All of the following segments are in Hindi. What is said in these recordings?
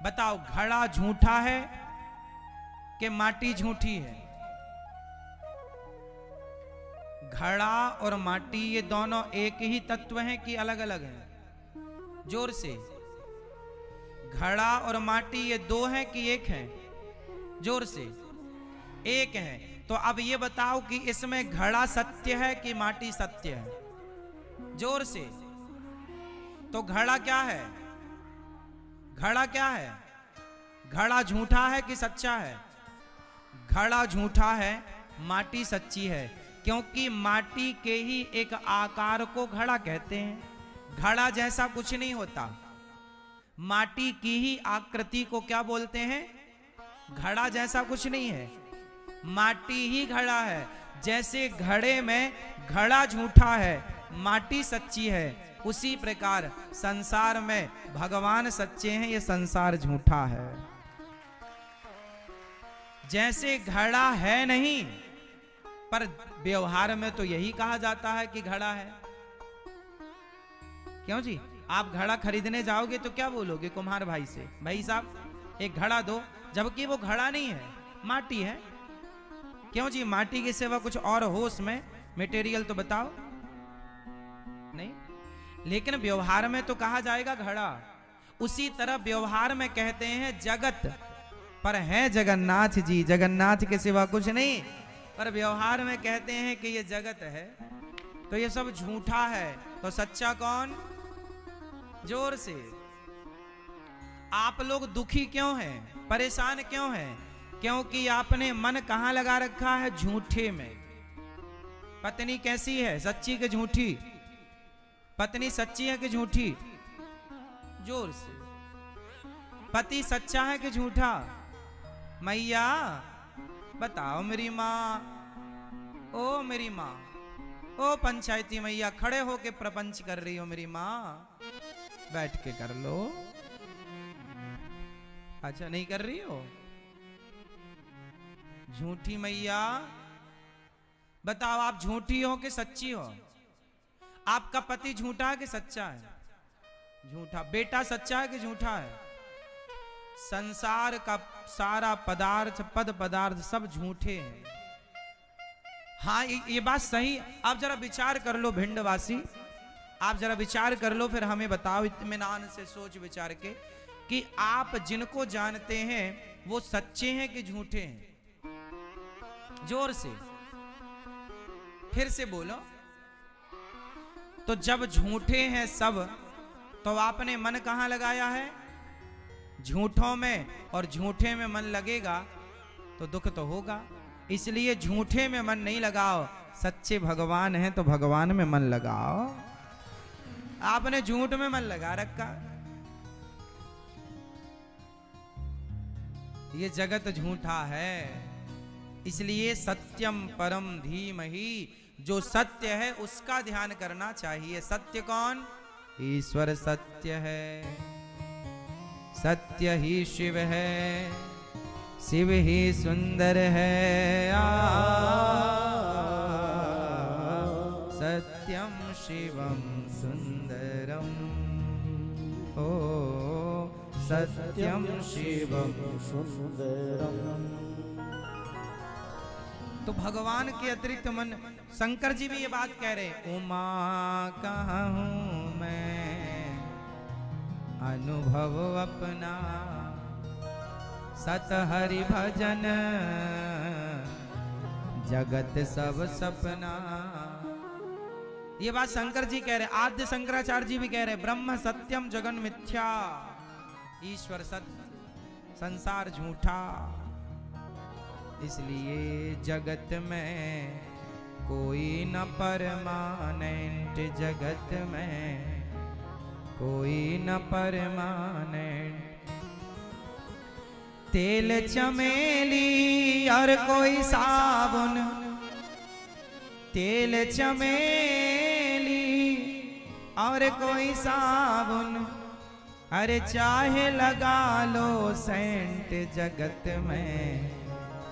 बताओ, घड़ा झूठा है कि माटी झूठी है? घड़ा और माटी ये दोनों एक ही तत्व हैं कि अलग अलग हैं? जोर से। घड़ा और माटी ये दो हैं कि एक हैं? जोर से। एक है। तो अब ये बताओ कि इसमें घड़ा सत्य है कि माटी सत्य है? जोर से। तो घड़ा क्या है? घड़ा क्या है? घड़ा झूठा है कि सच्चा है? घड़ा झूठा है, माटी सच्ची है, क्योंकि माटी के ही एक आकार को घड़ा कहते हैं। घड़ा जैसा कुछ नहीं होता, माटी की ही आकृति को क्या बोलते हैं? घड़ा जैसा कुछ नहीं है, माटी ही घड़ा है। जैसे घड़े में घड़ा झूठा है, माटी सच्ची है, उसी प्रकार संसार में भगवान सच्चे हैं, ये संसार झूठा है। जैसे घड़ा है नहीं, पर व्यवहार में तो यही कहा जाता है कि घड़ा है। क्यों जी? आप घड़ा खरीदने जाओगे तो क्या बोलोगे कुम्हार भाई से? भाई साहब एक घड़ा दो, जबकि वो घड़ा नहीं है, माटी है। क्यों जी? माटी के सिवा कुछ और हो उसमें? मटेरियल तो बताओ। नहीं, लेकिन व्यवहार में तो कहा जाएगा घड़ा। उसी तरह व्यवहार में कहते हैं जगत, पर है जगन्नाथ जी, जगन्नाथ के सिवा कुछ नहीं, पर व्यवहार में कहते हैं कि ये जगत है। तो ये सब झूठा है, तो सच्चा कौन? जोर से। आप लोग दुखी क्यों हैं, परेशान क्यों हैं? क्योंकि आपने मन कहां लगा रखा है? झूठे में। पत्नी कैसी है, सच्ची कि झूठी? पत्नी सच्ची है कि झूठी? जोर से। पति सच्चा है कि झूठा? मैया बताओ मेरी माँ, ओ मेरी माँ, ओ पंचायती मैया, खड़े होके प्रपंच कर रही हो मेरी माँ, बैठ के कर लो। अच्छा नहीं कर रही हो? झूठी मैया, बताओ आप झूठी हो कि सच्ची हो? आपका पति झूठा है कि सच्चा है? झूठा। बेटा सच्चा है कि झूठा है? संसार का सारा पदार्थ, पद पदार्थ सब झूठे हैं। हाँ ये बात सही। आप जरा विचार कर लो भिंडवासी, आप जरा विचार कर लो, फिर हमें बताओ इत्मीनान से सोच विचार के कि आप जिनको जानते हैं वो सच्चे हैं कि झूठे हैं? जोर से, फिर से बोलो। तो जब झूठे हैं सब, तो आपने मन कहां लगाया है? झूठों में। और झूठे में मन लगेगा तो दुख तो होगा। इसलिए झूठे में मन नहीं लगाओ, सच्चे भगवान हैं तो भगवान में मन लगाओ। आपने झूठ में मन लगा रखा। ये जगत झूठा है, इसलिए सत्यम परम धीमहि, जो सत्य है उसका ध्यान करना चाहिए। सत्य कौन? ईश्वर सत्य है, सत्य ही शिव है, शिव ही सुंदर है। सत्यम शिवम सुंदरम, ओ सत्यम शिवम सुंदरम। तो भगवान के अतिरिक्त मन, शंकर जी भी ये बात कह रहे हैं, उमा कहाँ हूं मैं अनुभव अपना, सत हरि भजन जगत सब सपना। ये बात शंकर जी कह रहे, आद्य शंकराचार्य जी भी कह रहे, ब्रह्म सत्यम जगन मिथ्या, ईश्वर सत्य, संसार झूठा। इसलिए जगत में कोई न परमानेंट, जगत में कोई न परमानेंट। तेल चमेली और कोई साबुन, तेल चमेली और कोई साबुन, अरे चाहे लगा लो सेंट, जगत में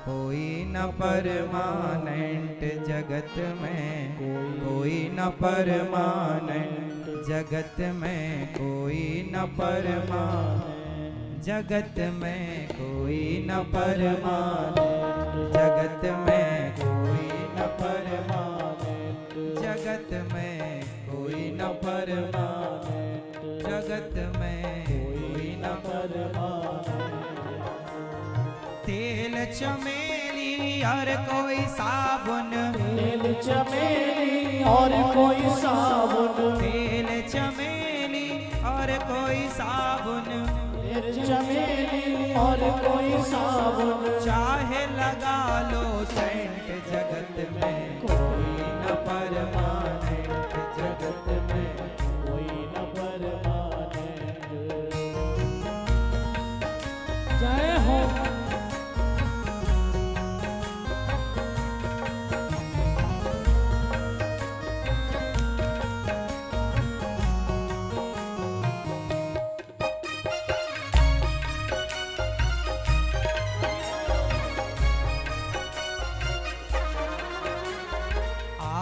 कोई न परमानेंट, जगत में कोई न परमानेंट, जगत में कोई न परमानेंट, जगत में कोई न परमाने, जगत में कोई न परमाने, जगत में कोई न परमाने, जगत में कोई न परमाने। तेल चमेली और कोई साबुन, तेल चमेली और कोई साबुन, तेल चमेली और कोई साबुन, तेल चमेली और कोई साबुन, चाहे लगा लो सेंट, जगत में कोई न परमाने, जगत में कोई न परमाने। जय हो।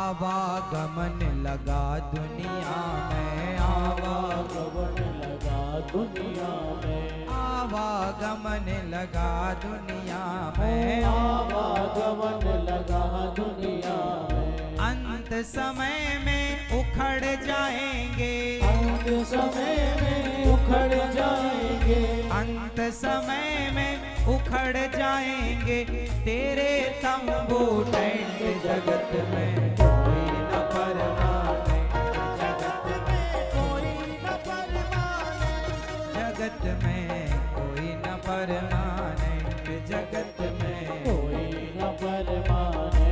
आवागमन लगा दुनिया में, आवागमन लगा दुनिया में, आवागमन लगा दुनिया में, आवागमन लगा दुनिया में। अंत समय में उखड़ जाएंगे, अंत समय में उखड़ जाएंगे, अंत समय में उखड़ जाएंगे तेरे तंबू टेंट, जगत में कोई न परमाने, जगत में कोई न परमाने, जगत में कोई न परमाने, जगत में कोई न परमाने।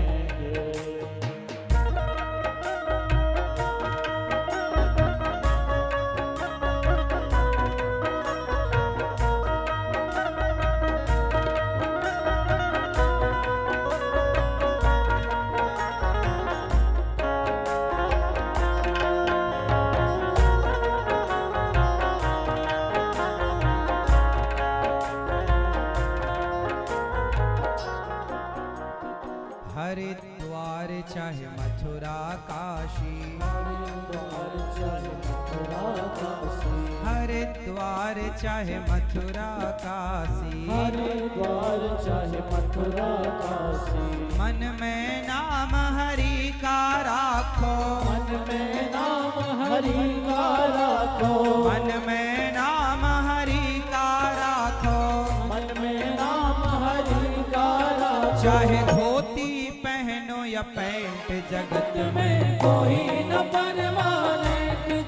हरिद्वार चाहे मथुरा काशी, हरिद्वार चाहे मथुरा काशी, हरिद्वार चाहे मथुरा काशी, हरिद्वार चाहे मथुरा काशी। मन में नाम हरि का राखो, मन में नाम हरि का राखो, मन में नाम हरि का राखो, मन में नाम हरि का राखो। चाहे धोती पहनो या पैंट, जगत में कोई न परमाने,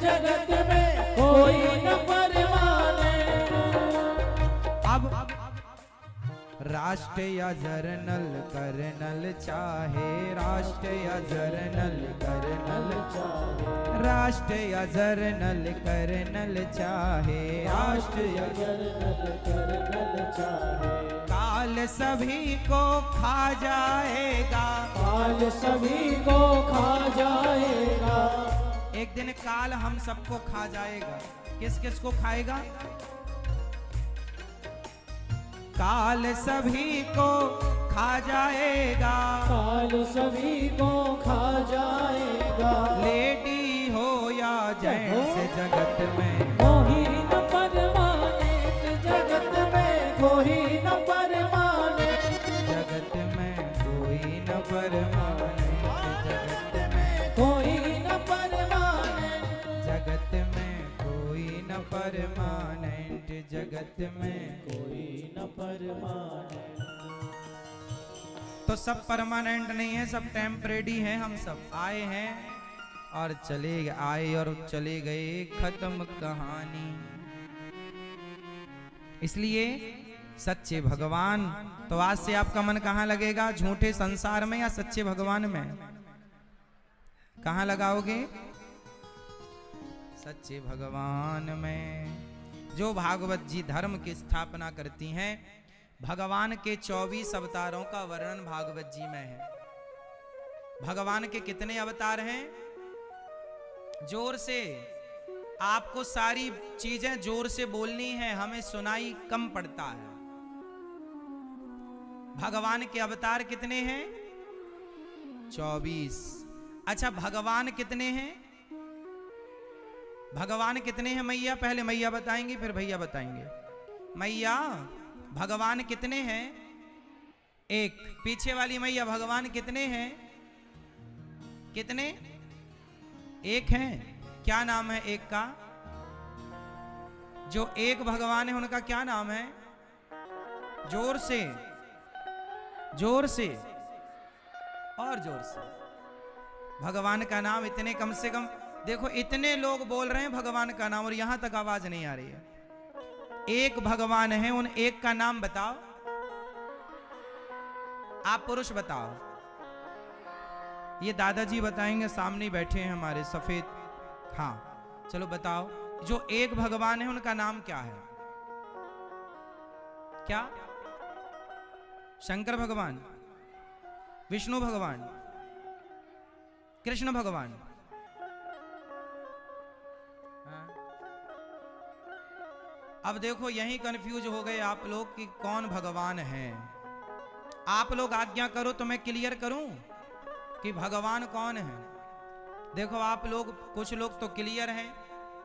जगत में कोई न परमाने। अब राष्ट्र या जर्नल कर्नल चाहे, राष्ट्र या जर्नल कर्नल चाहे, राष्ट्र या जर्नल कर्नल चाहे, राष्ट्र या कर्नल चाहे। काल सभी को खा जाएगा, काल सभी को खा जाएगा, एक दिन काल हम सबको खा जाएगा। किस किस को खाएगा? काल सभी को खा जाएगा, काल सभी को खा जाएगा। लेडी हो या जेंट्स, जगत में कोई न परमाने, जगत में कोई न परमाने, जगत में कोई न परमाने, जगत में कोई न परमाने, जगत में कोई न परमानेंट, जगत में कोई न परमाने। तो सब परमानेंट नहीं है, सब टेम्परेरी है। हम सब आए हैं और चले गए, आए और चले गए, खत्म कहानी। इसलिए सच्चे भगवान, तो आज से आपका मन कहाँ लगेगा? झूठे संसार में या सच्चे भगवान में? कहाँ लगाओगे? सच्चे भगवान में। जो भागवत जी धर्म की स्थापना करती हैं, भगवान के 24 अवतारों का वर्णन भागवत जी में है। भगवान के कितने अवतार हैं? जोर से, आपको सारी चीजें जोर से बोलनी है, हमें सुनाई कम पड़ता है। भगवान के अवतार कितने हैं? 24। अच्छा, भगवान कितने हैं? भगवान कितने हैं मैया? पहले मैया बताएंगी, फिर भैया बताएंगे। मैया भगवान कितने हैं? एक। पीछे वाली मैया भगवान कितने हैं? कितने? एक हैं। क्या नाम है एक का? जो एक भगवान है उनका क्या नाम है? जोर से, जोर से और जोर से। भगवान का नाम इतने, कम से कम देखो इतने लोग बोल रहे हैं भगवान का नाम और यहां तक आवाज नहीं आ रही है। एक भगवान है, उन एक का नाम बताओ। आप पुरुष बताओ। ये दादाजी बताएंगे, सामने बैठे हैं हमारे सफेद। हाँ चलो बताओ, जो एक भगवान है उनका नाम क्या है? क्या? शंकर भगवान, विष्णु भगवान, कृष्ण भगवान? हाँ? अब देखो यहीं कंफ्यूज हो गए आप लोग कि कौन भगवान है। आप लोग आज्ञा करो तो मैं क्लियर करूं कि भगवान कौन है। देखो आप लोग, कुछ लोग तो क्लियर हैं,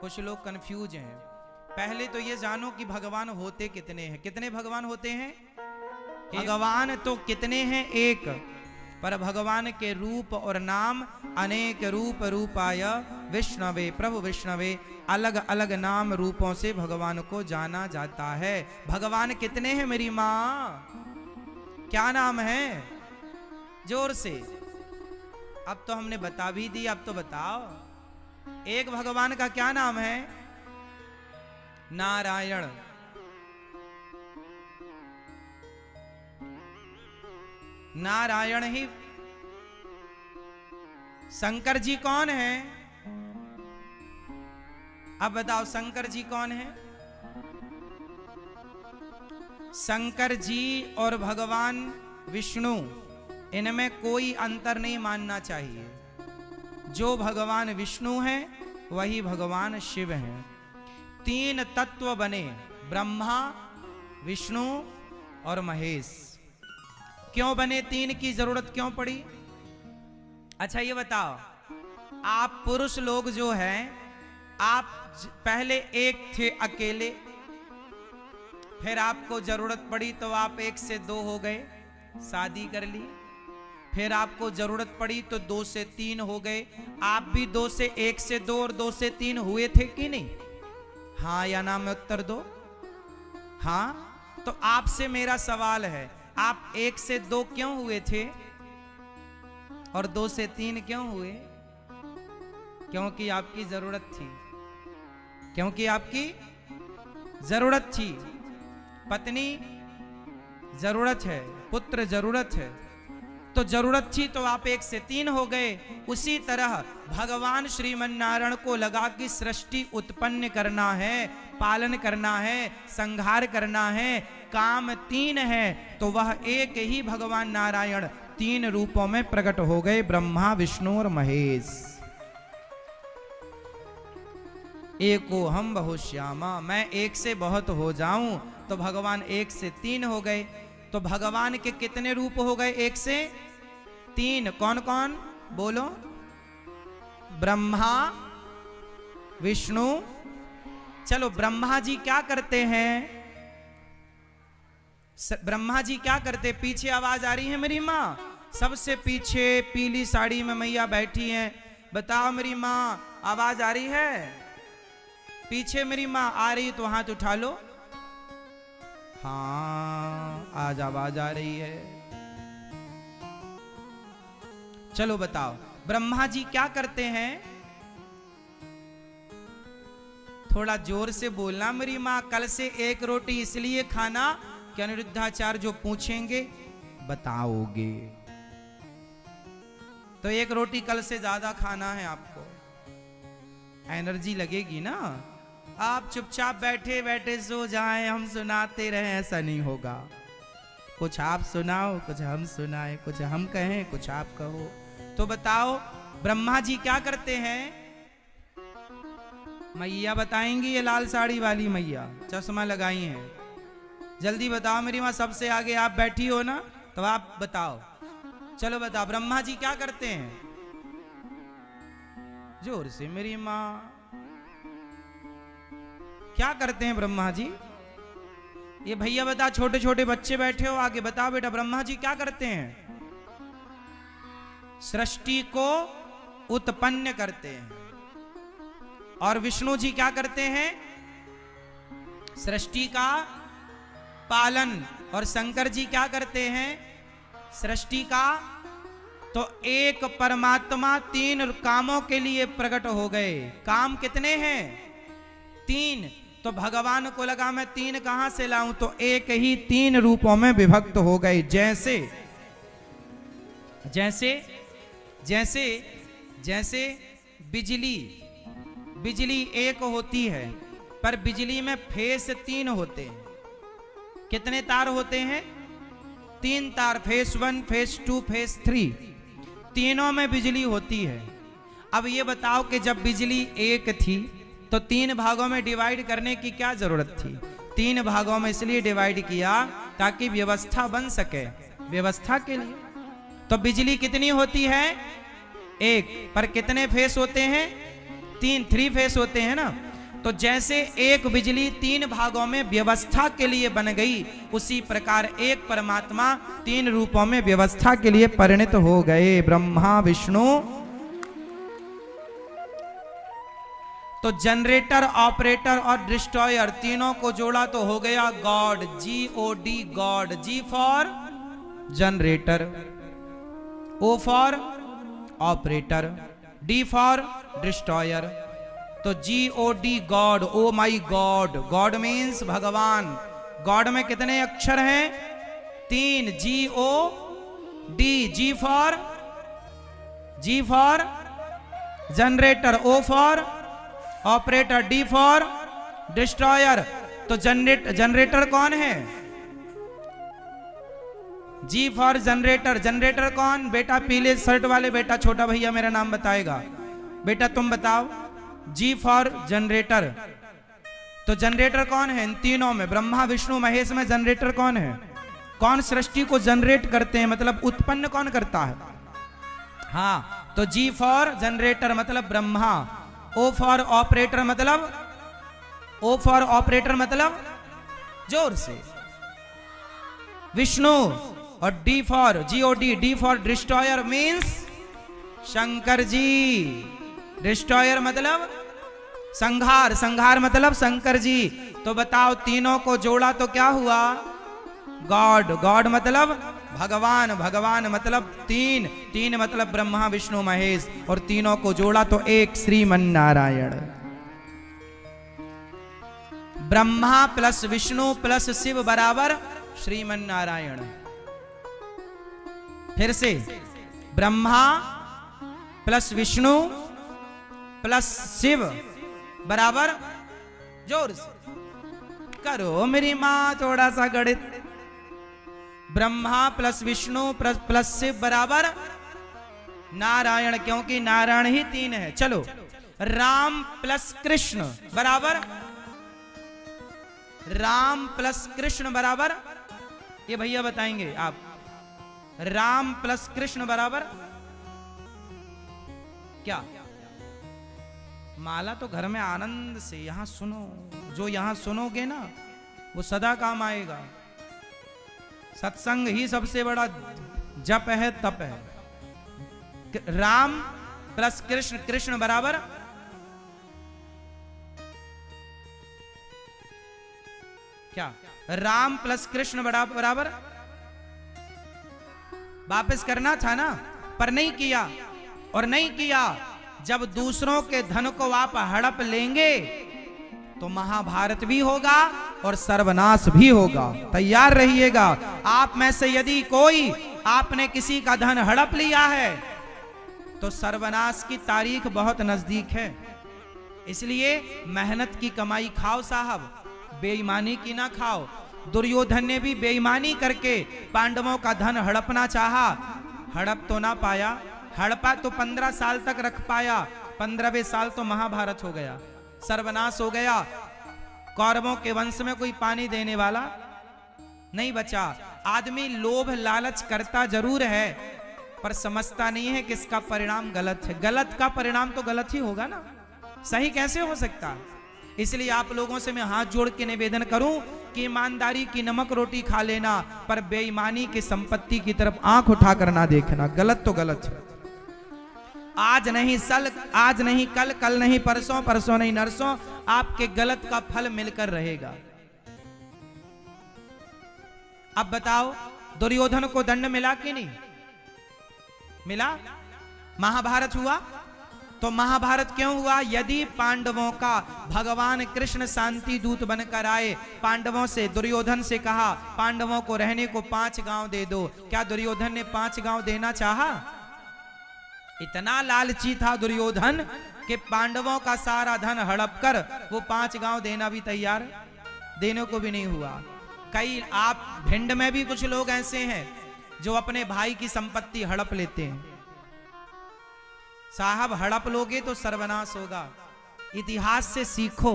कुछ लोग कंफ्यूज हैं। पहले तो ये जानो कि भगवान होते कितने हैं। कितने भगवान होते हैं? भगवान तो कितने हैं? एक। पर भगवान के रूप और नाम अनेक। रूप रूपाय विष्णवे, प्रभु विष्णवे, अलग अलग नाम रूपों से भगवान को जाना जाता है। भगवान कितने हैं मेरी माँ? क्या नाम है? जोर से। अब तो हमने बता भी दी, अब तो बताओ एक भगवान का क्या नाम है? नारायण। नारायण ही। शंकर जी कौन है? अब बताओ शंकर जी कौन है? शंकर जी और भगवान विष्णु, इनमें कोई अंतर नहीं मानना चाहिए। जो भगवान विष्णु हैं वही भगवान शिव हैं। तीन तत्व बने, ब्रह्मा, विष्णु और महेश। क्यों बने? तीन की जरूरत क्यों पड़ी? अच्छा ये बताओ, आप पुरुष लोग जो हैं, आप पहले एक थे अकेले, फिर आपको जरूरत पड़ी तो आप एक से दो हो गए, शादी कर ली। फिर आपको जरूरत पड़ी तो दो से तीन हो गए। आप भी दो से एक से दो और दो से तीन हुए थे कि नहीं? हाँ या ना में उत्तर दो। हाँ, तो आपसे मेरा सवाल है, आप एक से दो क्यों हुए थे और दो से तीन क्यों हुए? क्योंकि आपकी जरूरत थी। क्योंकि आपकी जरूरत थी। पत्नी जरूरत है, पुत्र जरूरत है, तो जरूरत थी तो आप एक से तीन हो गए। उसी तरह भगवान श्रीमन नारायण को लगा कि सृष्टि उत्पन्न करना है, पालन करना है, संहार करना है, काम तीन है, तो वह एक ही भगवान नारायण तीन रूपों में प्रकट हो गए, ब्रह्मा, विष्णु और महेश। एको हम बहुश्यामा, मैं एक से बहुत हो जाऊं तो भगवान एक से तीन हो गए। तो भगवान के कितने रूप हो गए? एक से तीन। कौन कौन बोलो? ब्रह्मा, विष्णु। चलो ब्रह्मा जी क्या करते हैं? ब्रह्मा जी क्या करते? पीछे आवाज आ रही है मेरी माँ? सबसे पीछे पीली साड़ी में मैया बैठी हैं। बताओ मेरी माँ, आवाज आ रही है? पीछे मेरी माँ आ रही तो हाथ उठा लो। हाँ, आज आवाज आ रही है। चलो बताओ, ब्रह्मा जी क्या करते हैं? थोड़ा जोर से बोलना मेरी माँ। कल से एक रोटी इसलिए खाना कि अनिरुद्धाचार्य जो पूछेंगे बताओगे, तो एक रोटी कल से ज्यादा खाना है आपको, एनर्जी लगेगी ना। आप चुपचाप बैठे बैठे सो जाएं, हम सुनाते रहें, ऐसा नहीं होगा। कुछ आप सुनाओ, कुछ हम सुनाएं, कुछ हम कहें, कुछ आप कहो। तो बताओ ब्रह्मा जी क्या करते हैं? मैया बताएंगी, ये लाल साड़ी वाली मैया, चश्मा लगाई हैं। जल्दी बताओ मेरी माँ, सबसे आगे आप बैठी हो ना, तो आप बताओ। चलो बताओ, ब्रह्मा जी क्या करते हैं? जोर से मेरी माँ, क्या करते हैं ब्रह्मा जी? ये भैया बता, छोटे छोटे बच्चे बैठे हो, आगे बताओ बेटा, ब्रह्मा जी क्या करते हैं? सृष्टि को उत्पन्न करते हैं। और विष्णु जी क्या करते हैं? सृष्टि का पालन। और शंकर जी क्या करते हैं? सृष्टि का। तो एक परमात्मा तीन कामों के लिए प्रकट हो गए। काम कितने हैं? तीन। तो भगवान को लगा मैं तीन कहां से लाऊं, तो एक ही तीन रूपों में विभक्त हो गए। जैसे जैसे जैसे जैसे बिजली एक होती है, पर बिजली में फेस तीन होते हैं। कितने तार होते हैं? तीन तार, फेस 1, फेस 2, फेस 3, तीनों में बिजली होती है। अब ये बताओ कि जब बिजली एक थी तो तीन भागों में डिवाइड करने की क्या जरूरत थी? तीन भागों में इसलिए डिवाइड किया ताकि व्यवस्था बन सके, व्यवस्था के लिए। तो बिजली कितनी होती है? एक। पर कितने फेस होते हैं? तीन, 3 फेस होते हैं ना। तो जैसे एक बिजली तीन भागों में व्यवस्था के लिए बन गई, उसी प्रकार एक परमात्मा तीन रूपों में व्यवस्था के लिए परिणत हो गए, ब्रह्मा विष्णु। तो जनरेटर, ऑपरेटर और डिस्ट्रॉयर तीनों को जोड़ा तो हो गया God, GOD, God. G for generator, O for operator, D for destroyer. तो GOD गॉड, ओ माई गॉड। गॉड मीन्स भगवान। गॉड में कितने अक्षर हैं? 3, GOD। G for generator, O for operator, D for destroyer. तो जनरेटर कौन है? G for generator. जनरेटर कौन? बेटा पीले शर्ट वाले बेटा, छोटा भैया मेरा नाम बताएगा। बेटा तुम बताओ। G for generator. तो जनरेटर कौन है इन तीनों में? ब्रह्मा विष्णु महेश में जनरेटर कौन है? कौन सृष्टि को जनरेट करते हैं, मतलब उत्पन्न कौन करता है? हाँ, तो G फॉर जनरेटर मतलब ब्रह्मा। O फॉर ऑपरेटर मतलब जोर से विष्णु। और D for GOD, D for destroyer means Shankar ji. Destroyer मतलब संहार, संहार मतलब शंकर जी। तो बताओ तीनों को जोड़ा तो क्या हुआ? गॉड। गॉड मतलब भगवान, भगवान मतलब तीन, तीन मतलब ब्रह्मा विष्णु महेश। और तीनों को जोड़ा तो एक श्रीमन नारायण। ब्रह्मा प्लस विष्णु प्लस शिव बराबर श्रीमन नारायण। फिर से, ब्रह्मा प्लस विष्णु प्लस शिव बराबर, जोर से करो मेरी मां थोड़ा सा गणित। ब्रह्मा प्लस विष्णु प्लस शिव बराबर नारायण, क्योंकि नारायण ही तीन है। चलो, राम प्लस कृष्ण बराबर, राम प्लस कृष्ण बराबर, ये भैया बताएंगे आप। राम प्लस कृष्ण बराबर क्या? माला तो घर में आनंद से यहां सुनो, जो यहां सुनोगे ना वो सदा काम आएगा। सत्संग ही सबसे बड़ा जप है, तप है। राम प्लस कृष्ण, कृष्ण बराबर क्या? राम प्लस कृष्ण बराबर वापस करना था ना, पर नहीं किया। और नहीं किया, जब दूसरों के धन को आप हड़प लेंगे तो महाभारत भी होगा और सर्वनाश भी होगा। तैयार रहिएगा। आप में से यदि कोई आपने किसी का धन हड़प लिया है तो सर्वनाश की तारीख बहुत नजदीक है। इसलिए मेहनत की कमाई खाओ साहब, बेईमानी की ना खाओ। दुर्योधन ने भी बेईमानी करके पांडवों का धन हड़पना चाहा, हड़प तो ना पाया। हड़पा तो 15 साल तक रख पाया, 15वें साल तो महाभारत हो गया, सर्वनाश हो गया। कौरवों के वंश में कोई पानी देने वाला नहीं बचा। आदमी लोभ लालच करता जरूर है, पर समझता नहीं है कि इसका परिणाम गलत है। गलत का परिणाम तो गलत ही होगा ना, सही कैसे हो सकता? इसलिए आप लोगों से मैं हाथ जोड़ के निवेदन करूं कि ईमानदारी की नमक रोटी खा लेना, पर बेईमानी की संपत्ति की तरफ आंख उठाकर ना देखना। गलत तो गलत है। आज नहीं कल, कल नहीं परसों, परसों नहीं नरसों, आपके गलत का फल मिलकर रहेगा। अब बताओ, दुर्योधन को दंड मिला कि नहीं मिला? महाभारत हुआ। तो महाभारत क्यों हुआ? यदि पांडवों का भगवान कृष्ण शांति दूत बनकर आए, पांडवों से, दुर्योधन से कहा पांडवों को रहने को 5 गांव दे दो, क्या दुर्योधन ने 5 गांव देना चाहा? इतना लालची था दुर्योधन कि पांडवों का सारा धन हड़प कर वो 5 गांव देना भी तैयार, देने को भी नहीं हुआ। कई आप भिंड में भी कुछ लोग ऐसे हैं जो अपने भाई की संपत्ति हड़प लेते हैं। साहब, हड़प लोगे तो सर्वनाश होगा। इतिहास से सीखो,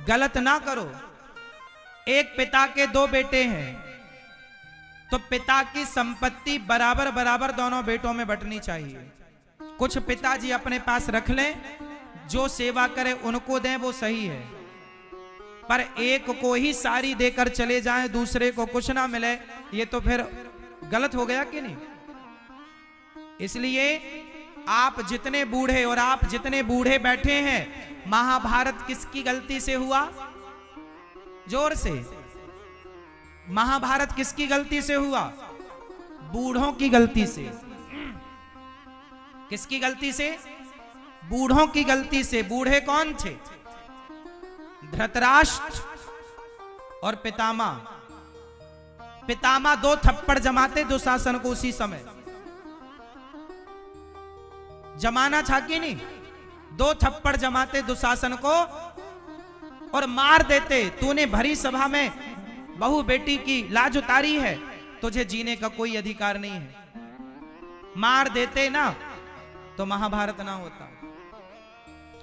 गलत ना करो। एक पिता के 2 बेटे हैं तो पिता की संपत्ति बराबर बराबर दोनों बेटों में बंटनी चाहिए। कुछ पिताजी अपने पास रख लें, जो सेवा करे उनको दें, वो सही है, पर एक को ही सारी देकर चले जाएं, दूसरे को कुछ ना मिले, ये तो फिर गलत हो गया कि नहीं? इसलिए आप जितने बूढ़े और आप जितने बूढ़े बैठे हैं, महाभारत किसकी गलती से हुआ? जोर से, महाभारत किसकी गलती से हुआ? बूढ़ों की गलती से। किसकी गलती से? बूढ़ों की गलती से। बूढ़े कौन थे? धृतराष्ट्र और पितामह। पितामह 2 थप्पड़ जमाते दुशासन को उसी समय। जमाना था कि नहीं? 2 थप्पड़ जमाते दुशासन को और मार देते। तूने भरी सभा में बहू बेटी की लाज उतारी है, तुझे जीने का कोई अधिकार नहीं है। मार देते ना तो महाभारत ना होता।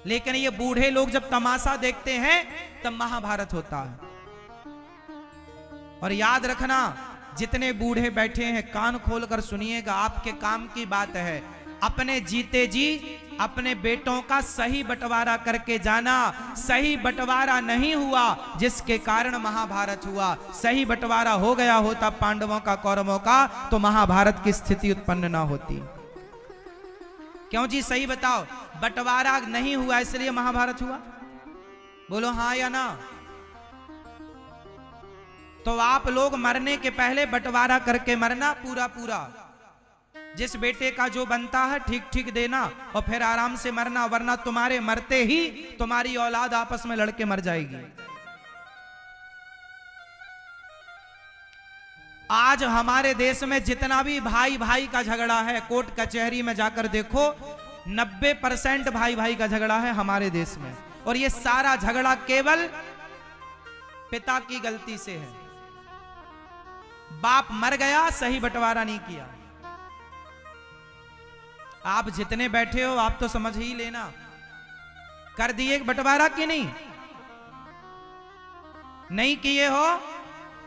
लेकिन ये बूढ़े लोग जब तमाशा देखते हैं तब महाभारत होता है। और याद रखना, जितने बूढ़े बैठे हैं कान खोलकर सुनिएगा, आपके काम की बात है। अपने जीते जी अपने बेटों का सही बंटवारा करके जाना। सही बंटवारा नहीं हुआ जिसके कारण महाभारत हुआ। सही बंटवारा हो गया होता पांडवों का कौरवों का, तो महाभारत की स्थिति उत्पन्न ना होती। क्यों जी? सही बताओ, बंटवारा नहीं हुआ इसलिए महाभारत हुआ? बोलो हाँ या ना। तो आप लोग मरने के पहले बंटवारा करके मरना, पूरा पूरा। जिस बेटे का जो बनता है ठीक ठीक देना और फिर आराम से मरना, वरना तुम्हारे मरते ही तुम्हारी औलाद आपस में लड़के मर जाएगी। आज हमारे देश में जितना भी भाई भाई का झगड़ा है, कोर्ट कचहरी में जाकर देखो, 90% भाई भाई का झगड़ा है हमारे देश में। और ये सारा झगड़ा केवल पिता की गलती से है। बाप मर गया, सही बंटवारा नहीं किया। आप जितने बैठे हो आप तो समझ ही लेना, कर दिए बंटवारा कि नहीं? नहीं किए हो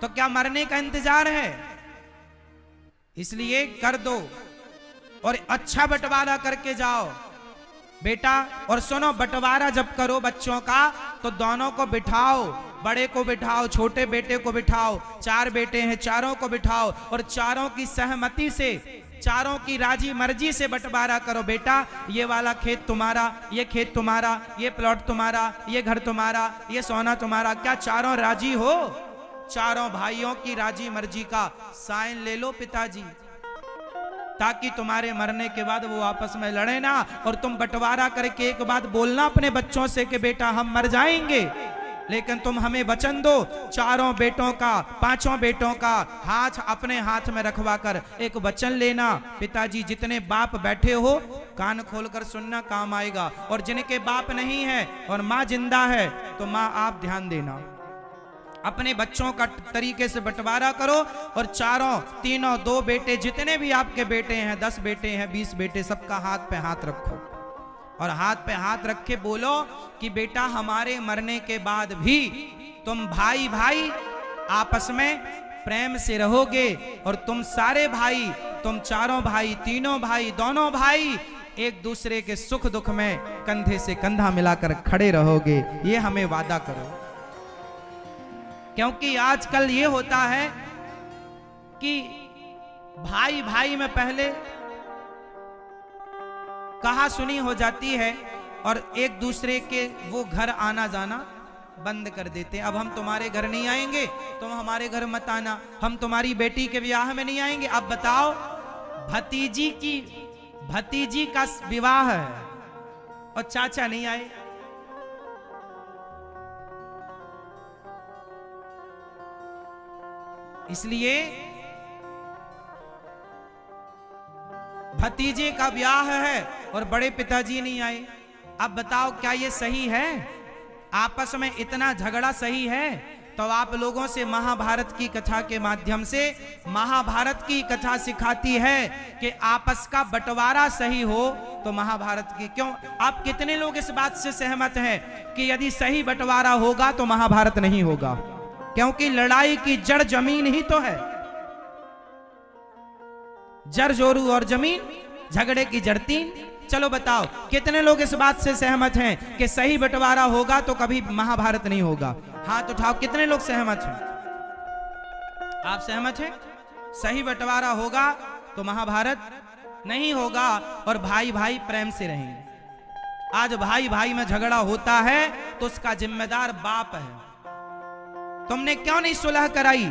तो क्या मरने का इंतजार है? इसलिए कर दो और अच्छा बंटवारा करके जाओ बेटा। और सुनो, बंटवारा जब करो बच्चों का तो दोनों को बिठाओ, बड़े को बिठाओ, छोटे बेटे को बिठाओ। 4 बेटे हैं, चारों को बिठाओ और चारों की सहमति से, चारों की राजी मर्जी से बंटवारा करो। बेटा, ये वाला खेत तुम्हारा, ये खेत तुम्हारा, ये प्लॉट तुम्हारा, ये घर तुम्हारा, ये सोना तुम्हारा। क्या चारों राजी हो? चारों भाइयों की राजी मर्जी का साइन ले लो पिताजी, ताकि तुम्हारे मरने के बाद वो आपस में लड़े ना। और तुम बंटवारा करके एक बात बोलना अपने बच्चों से कि बेटा हम मर जाएंगे, लेकिन तुम हमें वचन दो, चारों बेटों का, 5 बेटों का हाथ अपने हाथ में रखवा कर एक वचन लेना। पिताजी, जितने बाप बैठे हो कान खोलकर सुनना, काम आएगा। और जिनके बाप नहीं है और माँ जिंदा है तो माँ आप ध्यान देना, अपने बच्चों का तरीके से बंटवारा करो। और चारों, तीनों, 2 बेटे, जितने भी आपके बेटे हैं, 10 बेटे हैं, 20 बेटे, सबका हाथ पे हाथ रखो और हाथ पे हाथ रख के बोलो कि बेटा हमारे मरने के बाद भी तुम भाई भाई आपस में प्रेम से रहोगे और तुम सारे भाई, तुम चारों भाई, तीनों भाई, दोनों भाई एक दूसरे के सुख दुख में कंधे से कंधा मिलाकर खड़े रहोगे। ये हमें वादा करो। क्योंकि आजकल ये होता है कि भाई भाई में पहले कहा सुनी हो जाती है और एक दूसरे के वो घर आना जाना बंद कर देते हैं। अब हम तुम्हारे घर नहीं आएंगे, तुम हमारे घर मत आना, हम तुम्हारी बेटी के ब्याह में नहीं आएंगे। अब बताओ, भतीजी का विवाह है और चाचा नहीं आए। इसलिए भतीजे का ब्याह है और बड़े पिताजी नहीं आए। अब बताओ, क्या ये सही है? आपस में इतना झगड़ा सही है? तो आप लोगों से महाभारत की कथा के माध्यम से महाभारत की कथा सिखाती है कि आपस का बंटवारा सही हो तो महाभारत की क्यों। आप कितने लोग इस बात से सहमत हैं कि यदि सही बंटवारा होगा तो महाभारत नहीं होगा? क्योंकि लड़ाई की जड़ जमीन ही तो है। जड़ जोरू और जमीन, झगड़े की जड़ तीन। चलो बताओ, कितने लोग इस बात से सहमत हैं कि सही बंटवारा होगा तो कभी महाभारत नहीं होगा? हाथ उठाओ, कितने लोग सहमत हैं? आप सहमत हैं? सही बंटवारा होगा तो महाभारत नहीं होगा और भाई भाई प्रेम से रहेंगे। आज भाई भाई में झगड़ा होता है तो उसका जिम्मेदार बाप है। तुमने क्यों नहीं सुलह कराई?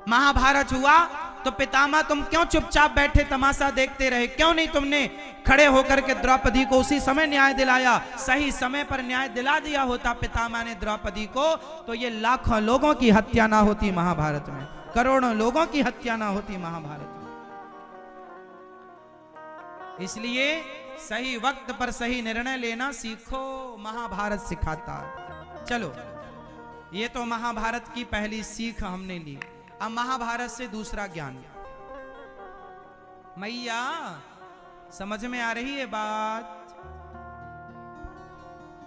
महाभारत हुआ तो पितामह तुम क्यों चुपचाप बैठे तमाशा देखते रहे? क्यों नहीं तुमने खड़े होकर के द्रौपदी को उसी समय न्याय दिलाया? सही समय पर न्याय दिला दिया होता पितामह ने द्रौपदी को तो ये लाखों लोगों की हत्या ना होती महाभारत में, करोड़ों लोगों की हत्या ना होती महाभारत में। इसलिए सही वक्त पर सही निर्णय लेना सीखो, महाभारत सिखाता है। चलो, ये तो महाभारत की पहली सीख हमने ली। अब महाभारत से दूसरा ज्ञान। मैया समझ में आ रही है बात?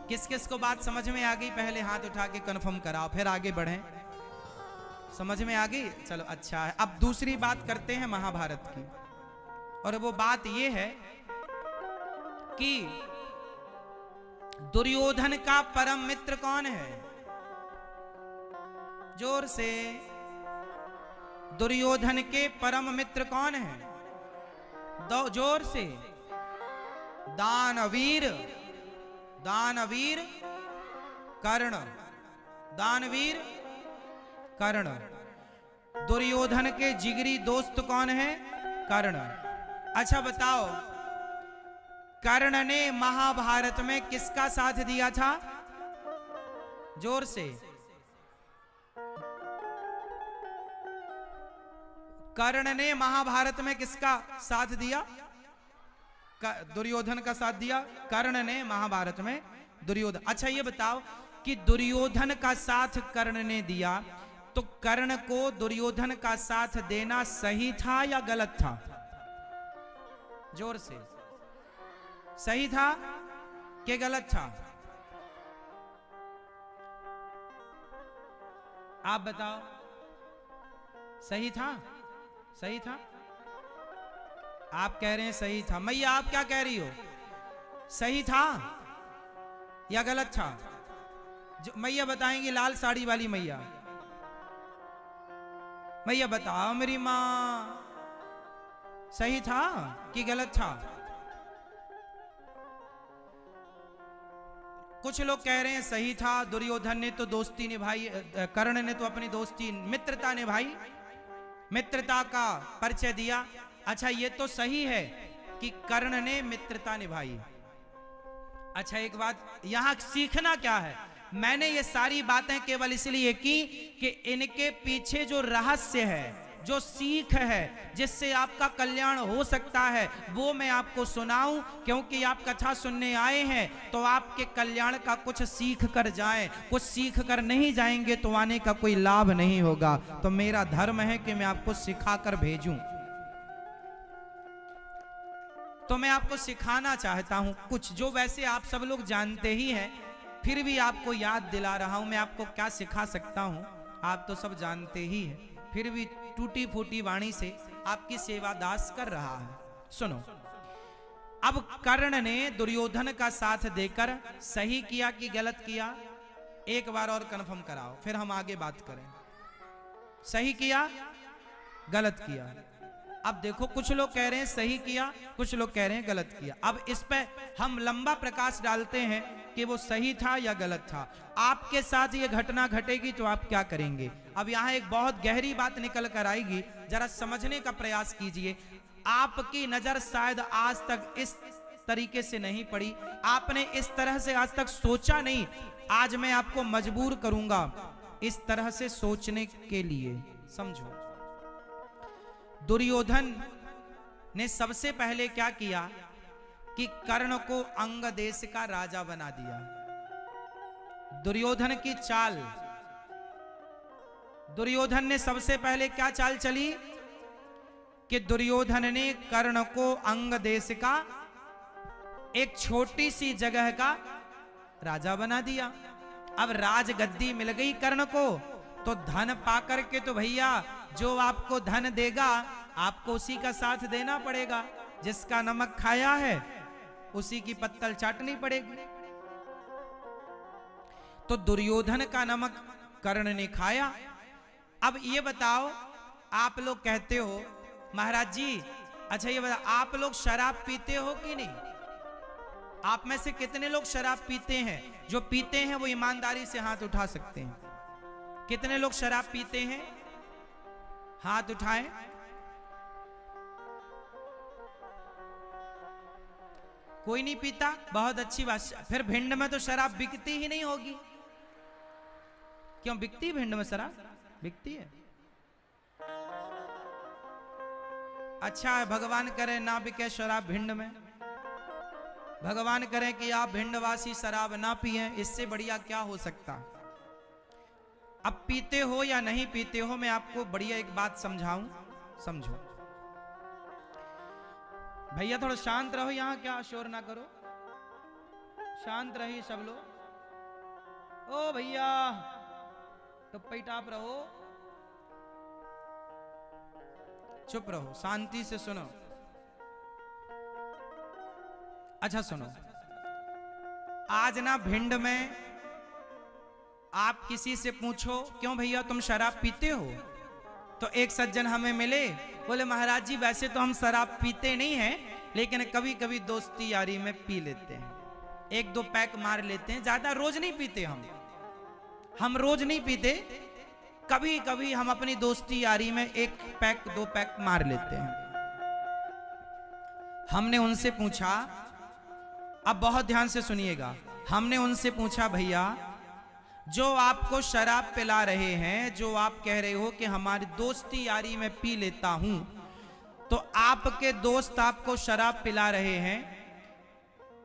किस किस को बात समझ में आ गई? पहले हाथ उठा के कंफर्म कराओ, फिर आगे बढ़ें। समझ में आ गई? चलो अच्छा है। अब दूसरी बात करते हैं महाभारत की, और वो बात ये है कि दुर्योधन का परम मित्र कौन है? जोर से, दुर्योधन के परम मित्र कौन है? दो जोर से। दानवीर, दानवीर कर्ण, दानवीर कर्ण। दुर्योधन के जिगरी दोस्त कौन है? कर्ण। अच्छा बताओ, कर्ण ने महाभारत में किसका साथ दिया था? जोर से। कर्ण ने महाभारत में किसका साथ दिया? दुर्योधन का साथ दिया। कर्ण ने महाभारत में दुर्योधन। अच्छा ये बताओ कि दुर्योधन का साथ कर्ण ने दिया, तो कर्ण को दुर्योधन का साथ देना सही था या गलत था? जोर से। सही था कि गलत था? आप बताओ। सही था? सही था? आप कह रहे हैं सही था। मैया आप क्या कह रही हो? सही था या गलत था? जो मैया बताएंगी, लाल साड़ी वाली मैया। मैया बताओ मेरी मां, सही था कि गलत था? कुछ लोग कह रहे हैं सही था। दुर्योधन ने तो दोस्ती निभाई, कर्ण ने तो अपनी दोस्ती मित्रता निभाई, मित्रता का परिचय दिया। अच्छा ये तो सही है कि कर्ण ने मित्रता निभाई। अच्छा एक बात यहां सीखना क्या है? मैंने ये सारी बातें केवल इसलिए की कि इनके पीछे जो रहस्य है, जो सीख है, जिससे आपका कल्याण हो सकता है, वो मैं आपको सुनाऊं। क्योंकि आप कथा सुनने आए हैं तो आपके कल्याण का कुछ सीख कर जाएं। कुछ सीख कर नहीं जाएंगे तो आने का कोई लाभ नहीं होगा। तो मेरा धर्म है कि मैं आपको सिखाकर भेजूं। तो मैं आपको सिखाना चाहता हूं कुछ, जो वैसे आप सब लोग जानते ही हैं, फिर भी आपको याद दिला रहा हूं। मैं आपको क्या सिखा सकता हूं, आप तो सब जानते ही हैं, फिर भी टूटी फूटी वाणी से आपकी सेवा दास कर रहा है। सुनो, अब कर्ण ने दुर्योधन का साथ देकर सही किया कि गलत किया? एक बार और कंफर्म कराओ, फिर हम आगे बात करें। सही किया, गलत किया? अब देखो, कुछ लोग कह रहे हैं सही किया, कुछ लोग कह रहे हैं गलत किया। अब इस पे हम लंबा प्रकाश डालते हैं कि वो सही था या गलत था। आपके साथ ये घटना घटेगी तो आप क्या करेंगे? अब यहाँ एक बहुत गहरी बात निकल कर आएगी, जरा समझने का प्रयास कीजिए। आपकी नजर शायद आज तक इस तरीके से नहीं पड़ी, आपने इस तरह से आज तक सोचा नहीं। आज मैं आपको मजबूर करूंगा इस तरह से सोचने के लिए। समझो, दुर्योधन ने सबसे पहले क्या किया कि कर्ण को अंग देश का राजा बना दिया। दुर्योधन की चाल, दुर्योधन ने सबसे पहले क्या चाल चली कि दुर्योधन ने कर्ण को अंग देश का एक छोटी सी जगह का राजा बना दिया। अब राजगद्दी मिल गई कर्ण को, तो धन पाकर के तो भैया जो आपको धन देगा आपको उसी का साथ देना पड़ेगा। जिसका नमक खाया है उसी की पत्तल चाटनी पड़ेगी। तो दुर्योधन का नमक कर्ण ने खाया। अब ये बताओ, आप लोग कहते हो महाराज जी, अच्छा ये बताओ, आप लोग शराब पीते हो कि नहीं? आप में से कितने लोग शराब पीते हैं? जो पीते हैं वो ईमानदारी से हाथ उठा सकते हैं। कितने लोग शराब पीते हैं? हाथ उठाएं। कोई नहीं पीता? बहुत अच्छी बात। फिर भिंड में तो शराब बिकती ही नहीं होगी। क्यों बिकती है भिंड में शराब? बिकती है। अच्छा है, भगवान करे ना बिके शराब भिंड में। भगवान करे कि आप भिंडवासी शराब ना पिए, इससे बढ़िया क्या हो सकता। अब पीते हो या नहीं पीते हो, मैं आपको बढ़िया एक बात समझाऊं, समझो। भैया थोड़ा शांत रहो, यहां क्या शोर ना करो, शांत रहिए सब लोग। ओ भैया टुप्पी टाप रहो, चुप रहो, शांति से सुनो। अच्छा सुनो, आज ना भिंड में आप किसी से पूछो क्यों भैया तुम शराब पीते हो, तो एक सज्जन हमें मिले, बोले महाराज जी वैसे तो हम शराब पीते नहीं हैं, लेकिन कभी कभी दोस्ती यारी में पी लेते हैं, एक दो पैक मार लेते हैं, ज्यादा रोज नहीं पीते हम रोज नहीं पीते, कभी कभी हम अपनी दोस्ती यारी में एक पैक दो पैक मार लेते हैं। हमने उनसे पूछा, अब बहुत ध्यान से सुनिएगा, हमने उनसे पूछा भैया जो आपको शराब पिला रहे हैं, जो आप कह रहे हो कि हमारी दोस्ती यारी में पी लेता हूं, तो आपके दोस्त आपको शराब पिला रहे हैं,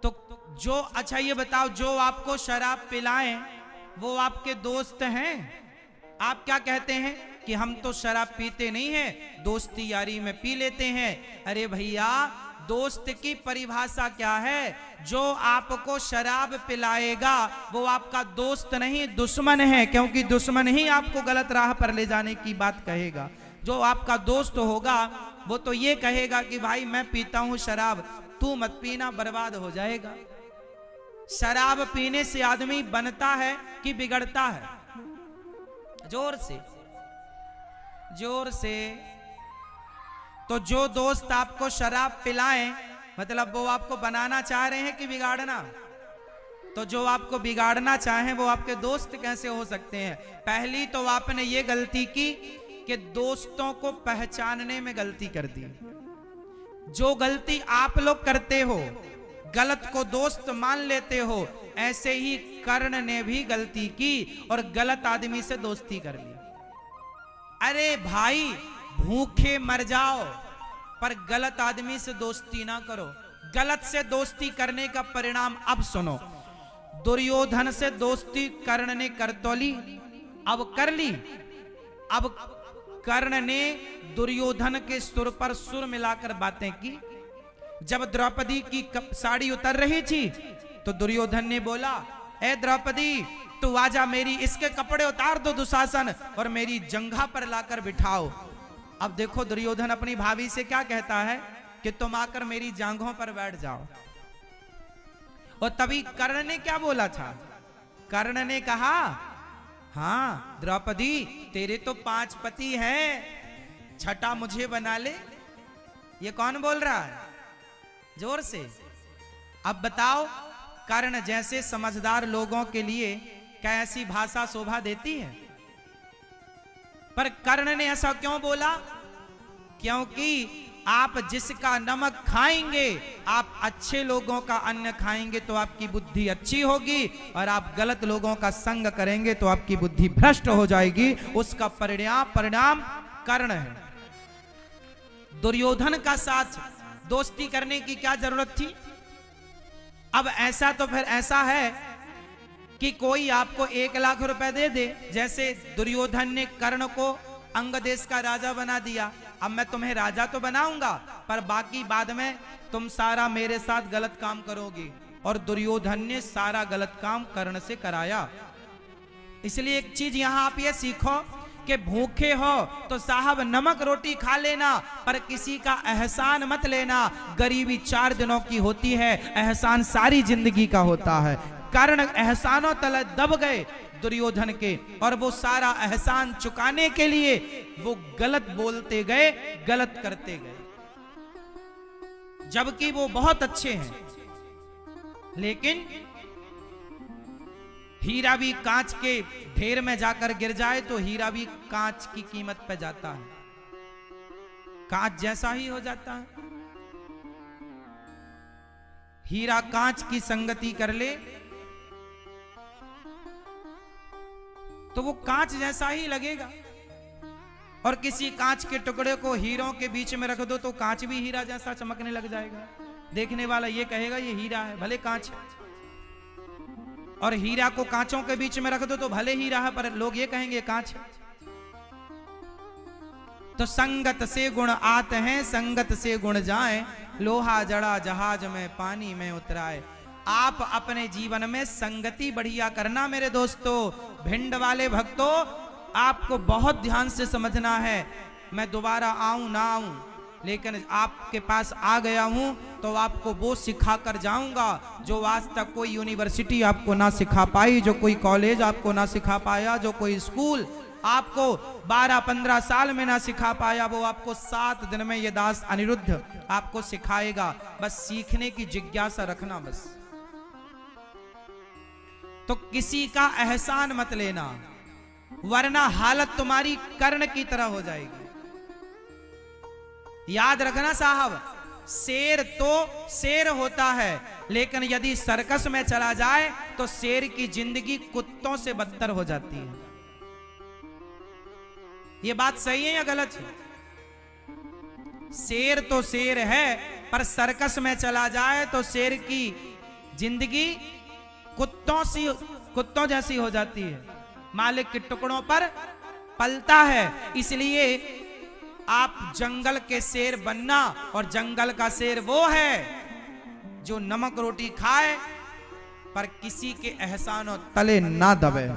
तो जो, अच्छा ये बताओ, जो आपको शराब पिलाएं वो आपके दोस्त हैं? आप क्या कहते हैं कि हम तो शराब पीते नहीं हैं, दोस्ती यारी में पी लेते हैं। अरे भैया दोस्त की परिभाषा क्या है? जो आपको शराब पिलाएगा वो आपका दोस्त नहीं दुश्मन है, क्योंकि दुश्मन ही आपको गलत राह पर ले जाने की बात कहेगा। जो आपका दोस्त होगा वो तो ये कहेगा कि भाई मैं पीता हूं शराब, तू मत पीना, बर्बाद हो जाएगा। शराब पीने से आदमी बनता है कि बिगड़ता है? जोर से, जोर से। तो जो दोस्त आपको शराब पिलाएं मतलब वो आपको बनाना चाह रहे हैं कि बिगाड़ना? तो जो आपको बिगाड़ना चाहें वो आपके दोस्त कैसे हो सकते हैं? पहली तो आपने ये गलती की कि दोस्तों को पहचानने में गलती कर दी। जो गलती आप लोग करते हो, गलत को दोस्त मान लेते हो, ऐसे ही कर्ण ने भी गलती की और गलत आदमी से दोस्ती कर ली। अरे भाई भूखे मर जाओ पर गलत आदमी से दोस्ती ना करो। गलत से दोस्ती करने का परिणाम अब सुनो। दुर्योधन से दोस्ती कर्ण ने कर तो ली, अब कर ली। अब कर्ण ने दुर्योधन के सुर पर सुर मिलाकर बातें की। जब द्रौपदी की साड़ी उतर रही थी तो दुर्योधन ने बोला, ए द्रौपदी तू आजा, मेरी इसके कपड़े उतार दो दुशासन और मेरी जंघा पर लाकर बिठाओ। अब देखो दुर्योधन अपनी भाभी से क्या कहता है कि तुम आकर मेरी जांघों पर बैठ जाओ। और तभी कर्ण ने क्या बोला था? कर्ण ने कहा, हाँ द्रौपदी तेरे तो 5 पति हैं, छठा मुझे बना ले। ये कौन बोल रहा है? जोर से। अब बताओ, कर्ण जैसे समझदार लोगों के लिए क्या ऐसी भाषा शोभा देती है? पर कर्ण ने ऐसा क्यों बोला? क्योंकि आप जिसका नमक खाएंगे, आप अच्छे लोगों का अन्न खाएंगे तो आपकी बुद्धि अच्छी होगी, और आप गलत लोगों का संग करेंगे तो आपकी बुद्धि भ्रष्ट हो जाएगी। उसका परिणाम कर्ण है। दुर्योधन का साथ दोस्ती करने की क्या जरूरत थी? अब ऐसा तो फिर ऐसा है कि कोई आपको 1 लाख रुपए दे दे, जैसे दुर्योधन ने कर्ण को अंग देश का राजा बना दिया। अब मैं तुम्हें राजा तो बनाऊंगा, पर बाकी बाद में तुम सारा मेरे साथ गलत काम करोगे। और दुर्योधन ने सारा गलत काम कर्ण से कराया। इसलिए एक चीज यहां आप ये सीखो कि भूखे हो तो साहब नमक रोटी खा लेना, पर किसी का एहसान मत लेना। गरीबी 4 दिनों की होती है, एहसान सारी जिंदगी का होता है। कर्ण एहसानों तले दब गए दुर्योधन के, और वो सारा एहसान चुकाने के लिए वो गलत बोलते गए, गलत करते गए, जबकि वो बहुत अच्छे हैं। लेकिन हीरा भी कांच के ढेर में जाकर गिर जाए तो हीरा भी कांच की कीमत पे जाता है, कांच जैसा ही हो जाता है। हीरा कांच की संगति कर ले तो वो कांच जैसा ही लगेगा, और किसी कांच के टुकड़े को हीरों के बीच में रख दो तो कांच भी हीरा जैसा चमकने लग जाएगा। देखने वाला ये कहेगा ये हीरा है, भले कांच है। और हीरा को कांचों के बीच में रख दो तो भले हीरा है, पर लोग ये कहेंगे कांच है। तो संगत से गुण आते हैं, संगत से गुण जाए, लोहा जड़ा जहाज में पानी में उतराए। आप अपने जीवन में संगति बढ़िया करना मेरे दोस्तों। भिंड वाले भक्तों, आपको बहुत ध्यान से समझना है। मैं दोबारा आऊं ना आऊं, लेकिन आपके पास आ गया हूं तो आपको वो सिखा कर जाऊंगा जो आज तक कोई यूनिवर्सिटी आपको ना सिखा पाई, जो कोई कॉलेज आपको ना सिखा पाया, जो कोई स्कूल आपको 12-15 साल में ना सिखा पाया, वो आपको 7 दिन में ये दास अनिरुद्ध आपको सिखाएगा। बस सीखने की जिज्ञासा रखना बस। तो किसी का एहसान मत लेना, वरना हालत तुम्हारी कर्ण की तरह हो जाएगी। याद रखना साहब, शेर तो शेर होता है, लेकिन यदि सर्कस में चला जाए तो शेर की जिंदगी कुत्तों से बदतर हो जाती है। ये बात सही है या गलत है? शेर तो शेर है, पर सर्कस में चला जाए तो शेर की जिंदगी कुत्तों जैसी हो जाती है, मालिक के टुकड़ों पर पलता है। इसलिए आप जंगल के शेर बनना, और जंगल का शेर वो है जो नमक रोटी खाए पर किसी के एहसानों तले ना दबे।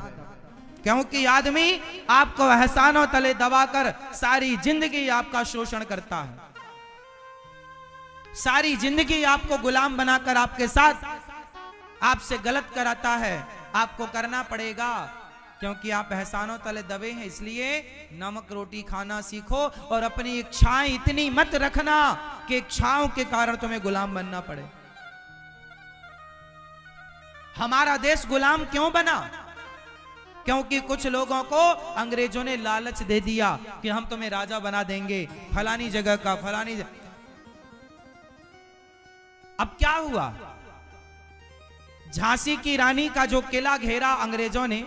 क्योंकि आदमी आपको एहसानों तले दबाकर सारी जिंदगी आपका शोषण करता है, सारी जिंदगी आपको गुलाम बनाकर आपके साथ आपसे गलत कराता है। आपको करना पड़ेगा, क्योंकि आप एहसानों तले दबे हैं। इसलिए नमक रोटी खाना सीखो, और अपनी इच्छाएं इतनी मत रखना कि इच्छाओं के कारण तुम्हें गुलाम बनना पड़े। हमारा देश गुलाम क्यों बना? क्योंकि कुछ लोगों को अंग्रेजों ने लालच दे दिया कि हम तुम्हें राजा बना देंगे फलानी जगह का, फलानी जगह। अब क्या हुआ? झांसी की रानी का जो किला घेरा अंग्रेजों ने,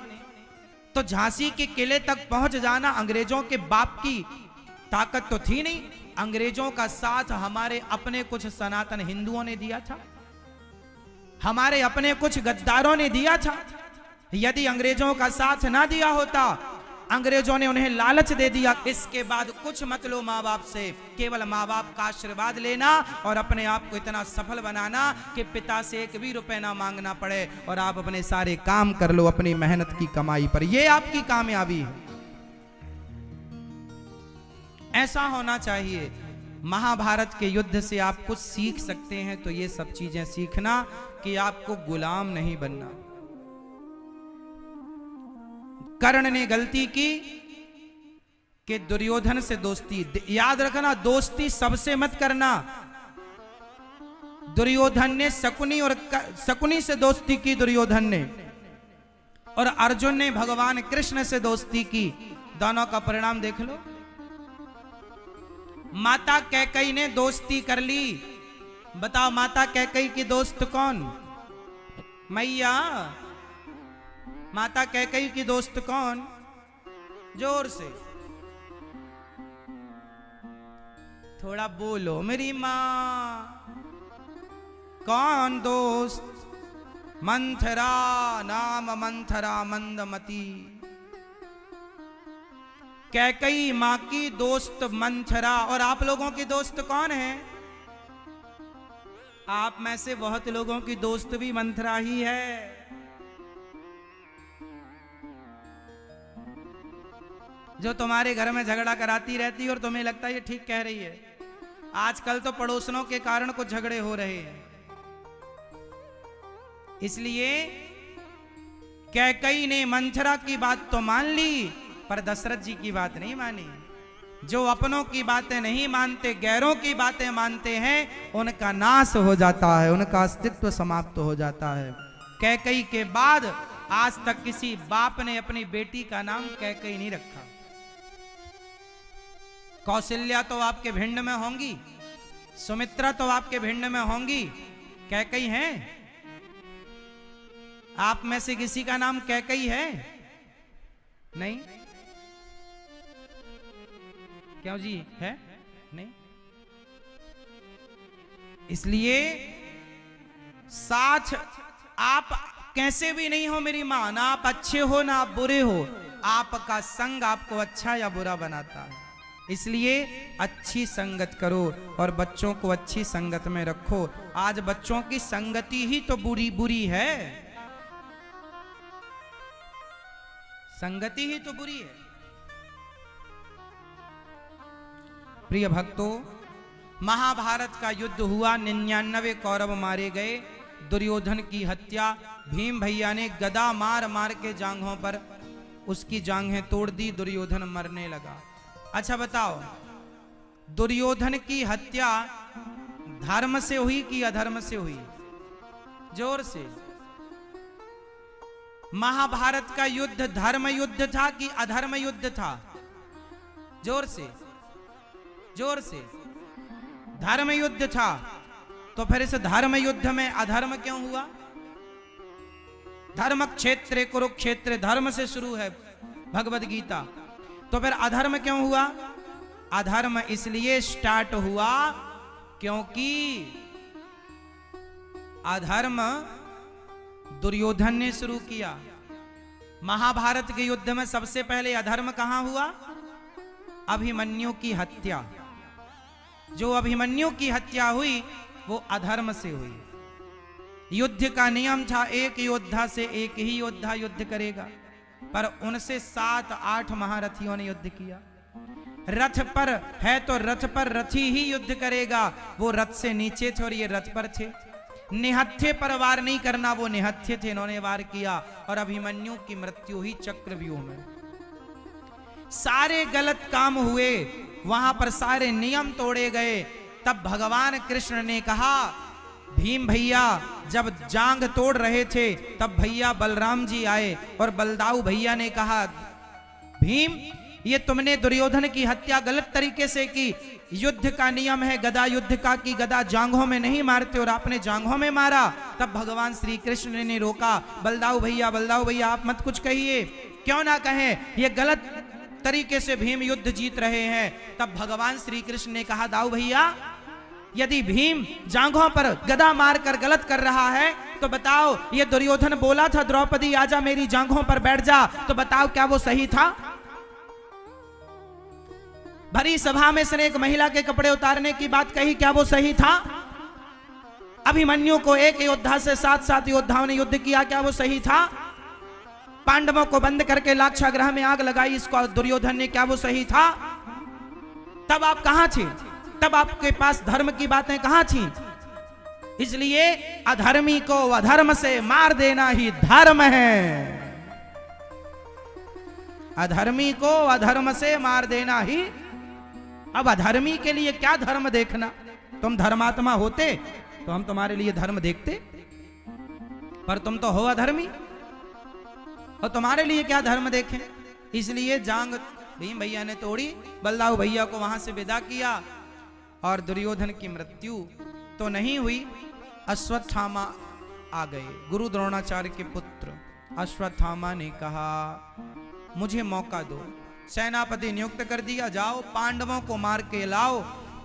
तो झांसी के किले तक पहुंच जाना अंग्रेजों के बाप की ताकत तो थी नहीं। अंग्रेजों का साथ हमारे अपने कुछ सनातन हिंदुओं ने दिया था, हमारे अपने कुछ गद्दारों ने दिया था। यदि अंग्रेजों का साथ ना दिया होता, अंग्रेजों ने उन्हें लालच दे दिया। इसके बाद कुछ मत लो माँ बाप से, केवल माँ बाप का आशीर्वाद लेना और अपने आप को इतना सफल बनाना कि पिता से 1 भी रुपए ना मांगना पड़े, और आप अपने सारे काम कर लो अपनी मेहनत की कमाई पर। ये आपकी कामयाबी है। ऐसा होना चाहिए। महाभारत के युद्ध से आप कुछ सीख सकते हैं तो ये सब चीजें सीखना कि आपको गुलाम नहीं बनना। कर्ण ने गलती की कि दुर्योधन से दोस्ती, याद रखना दोस्ती सबसे मत करना। दुर्योधन ने शकुनी से दोस्ती की दुर्योधन ने, और अर्जुन ने भगवान कृष्ण से दोस्ती की। दोनों का परिणाम देख लो। माता कैकेयी ने दोस्ती कर ली। बताओ माता कैकेयी की दोस्त कौन? मैया। माता कैकेयी की दोस्त कौन? जोर से थोड़ा बोलो मेरी मां। कौन दोस्त? मंथरा, नाम मंथरा मंदमती। कैकेयी मां की दोस्त मंथरा। और आप लोगों की दोस्त कौन है? आप में से बहुत लोगों की दोस्त भी मंथरा ही है। जो तुम्हारे घर में झगड़ा कराती रहती है और तुम्हें लगता है ये ठीक कह रही है। आजकल तो पड़ोसनों के कारण कुछ झगड़े हो रहे हैं। इसलिए कैकेयी ने मंथरा की बात तो मान ली, पर दशरथ जी की बात नहीं मानी। जो अपनों की बातें नहीं मानते, गैरों की बातें मानते हैं, उनका नाश हो जाता है, उनका अस्तित्व समाप्त हो जाता है। कैकेयी के बाद आज तक किसी बाप ने अपनी बेटी का नाम कैकेयी नहीं रखा। कौशल्या तो आपके भिंड में होंगी, सुमित्रा तो आपके भिंड में होंगी, कैकेयी हैं? आप में से किसी का नाम कैकेयी है? नहीं? क्यों जी, है? नहीं? इसलिए साथ आप कैसे भी नहीं हो मेरी मां, ना आप अच्छे हो ना आप बुरे हो, आपका संग आपको अच्छा या बुरा बनाता है। इसलिए अच्छी संगत करो और बच्चों को अच्छी संगत में रखो। आज बच्चों की संगति ही तो बुरी है, संगति ही तो बुरी है। प्रिय भक्तों, महाभारत का युद्ध हुआ, 99 कौरव मारे गए, दुर्योधन की हत्या। भीम भैया ने गदा मार मार के जांघों पर उसकी जांघें तोड़ दी, दुर्योधन मरने लगा। अच्छा बताओ, दुर्योधन की हत्या धर्म से हुई कि अधर्म से हुई? जोर से। महाभारत का युद्ध धर्म युद्ध था कि अधर्म युद्ध था? जोर से, जोर से। धर्म युद्ध था। तो फिर इस धर्म युद्ध में अधर्म क्यों हुआ? धर्म क्षेत्र कुरुक्षेत्र, धर्म से शुरू है भगवद गीता। तो फिर अधर्म क्यों हुआ? अधर्म इसलिए स्टार्ट हुआ क्योंकि अधर्म दुर्योधन ने शुरू किया। महाभारत के युद्ध में सबसे पहले अधर्म कहां हुआ? अभिमन्यु की हत्या। जो अभिमन्यु की हत्या हुई वो अधर्म से हुई। युद्ध का नियम था एक योद्धा से एक ही योद्धा युद्ध करेगा, पर उनसे 7-8 महारथियों ने युद्ध किया। रथ पर है तो रथ पर रथी ही युद्ध करेगा, वो रथ से नीचे थे और ये रथ पर थे। निहत्थे पर वार नहीं करना, वो निहत्थे थे, इन्होंने वार किया और अभिमन्यु की मृत्यु हुई चक्रव्यूह में। सारे गलत काम हुए, वहां पर सारे नियम तोड़े गए। तब भगवान कृष्ण ने कहा, भीम भैया जब जांग तोड़ रहे थे तब भैया बलराम जी आए और बलदाऊ भैया ने कहा, भीम ये तुमने दुर्योधन की हत्या गलत तरीके से की। युद्ध का नियम है गदा युद्ध का कि गदा जांघों में नहीं मारते और आपने जांघों में मारा। तब भगवान श्री कृष्ण ने रोका, बलदाऊ भैया आप मत कुछ कहिए। क्यों ना कहें, ये गलत तरीके से भीम युद्ध जीत रहे हैं। तब भगवान श्री कृष्ण ने कहा, दाऊ भैया यदि भीम जांघों पर गदा मारकर गलत कर रहा है तो बताओ, ये दुर्योधन बोला था द्रौपदी आजा मेरी जांघों पर बैठ जा, तो बताओ क्या वो सही था? भरी सभा में से एक महिला के कपड़े उतारने की बात कही, क्या वो सही था? अभिमन्यु को एक योद्धा से 7-7 योद्धाओं ने युद्ध किया, क्या वो सही था? पांडवों को बंद करके लाक्षागृह में आग लगाई इसको दुर्योधन ने, क्या वो सही था? तब आप कहां थे? तब आपके पास धर्म की बातें कहां थी? इसलिए अधर्मी को अधर्म से मार देना ही धर्म है। अधर्मी को अधर्म से मार देना ही। अब अधर्मी के लिए क्या धर्म देखना? तुम धर्मात्मा होते तो हम तुम्हारे लिए धर्म देखते, पर तुम तो हो अधर्मी, और तुम्हारे लिए क्या धर्म देखें? इसलिए जांग भीम भैया ने तोड़ी, बलदाऊ भैया को वहां से विदा किया, और दुर्योधन की मृत्यु तो नहीं हुई। अश्वत्थामा आ गए। गुरु द्रोणाचार्य के पुत्र अश्वत्थामा ने कहा, मुझे मौका दो। सेनापति नियुक्त कर दिया, जाओ पांडवों को मार के लाओ।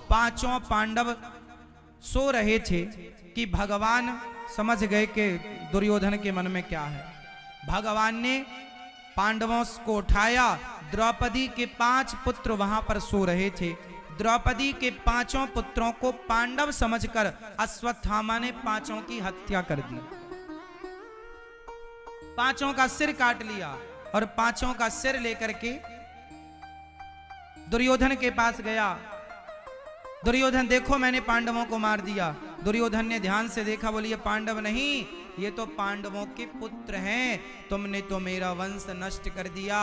पांचों पांडव सो रहे थे कि भगवान समझ गए कि दुर्योधन के मन में क्या है। भगवान ने पांडवों को उठाया। द्रौपदी के 5 पुत्र वहां पर सो रहे थे। द्रौपदी के 5 पुत्रों को पांडव समझकर अश्वत्थामा ने 5 की हत्या कर दी। 5 का सिर काट लिया और 5 का सिर लेकर के दुर्योधन के पास गया। दुर्योधन, देखो मैंने पांडवों को मार दिया। दुर्योधन ने ध्यान से देखा, बोली ये पांडव नहीं, ये तो पांडवों के पुत्र हैं, तुमने तो मेरा वंश नष्ट कर दिया।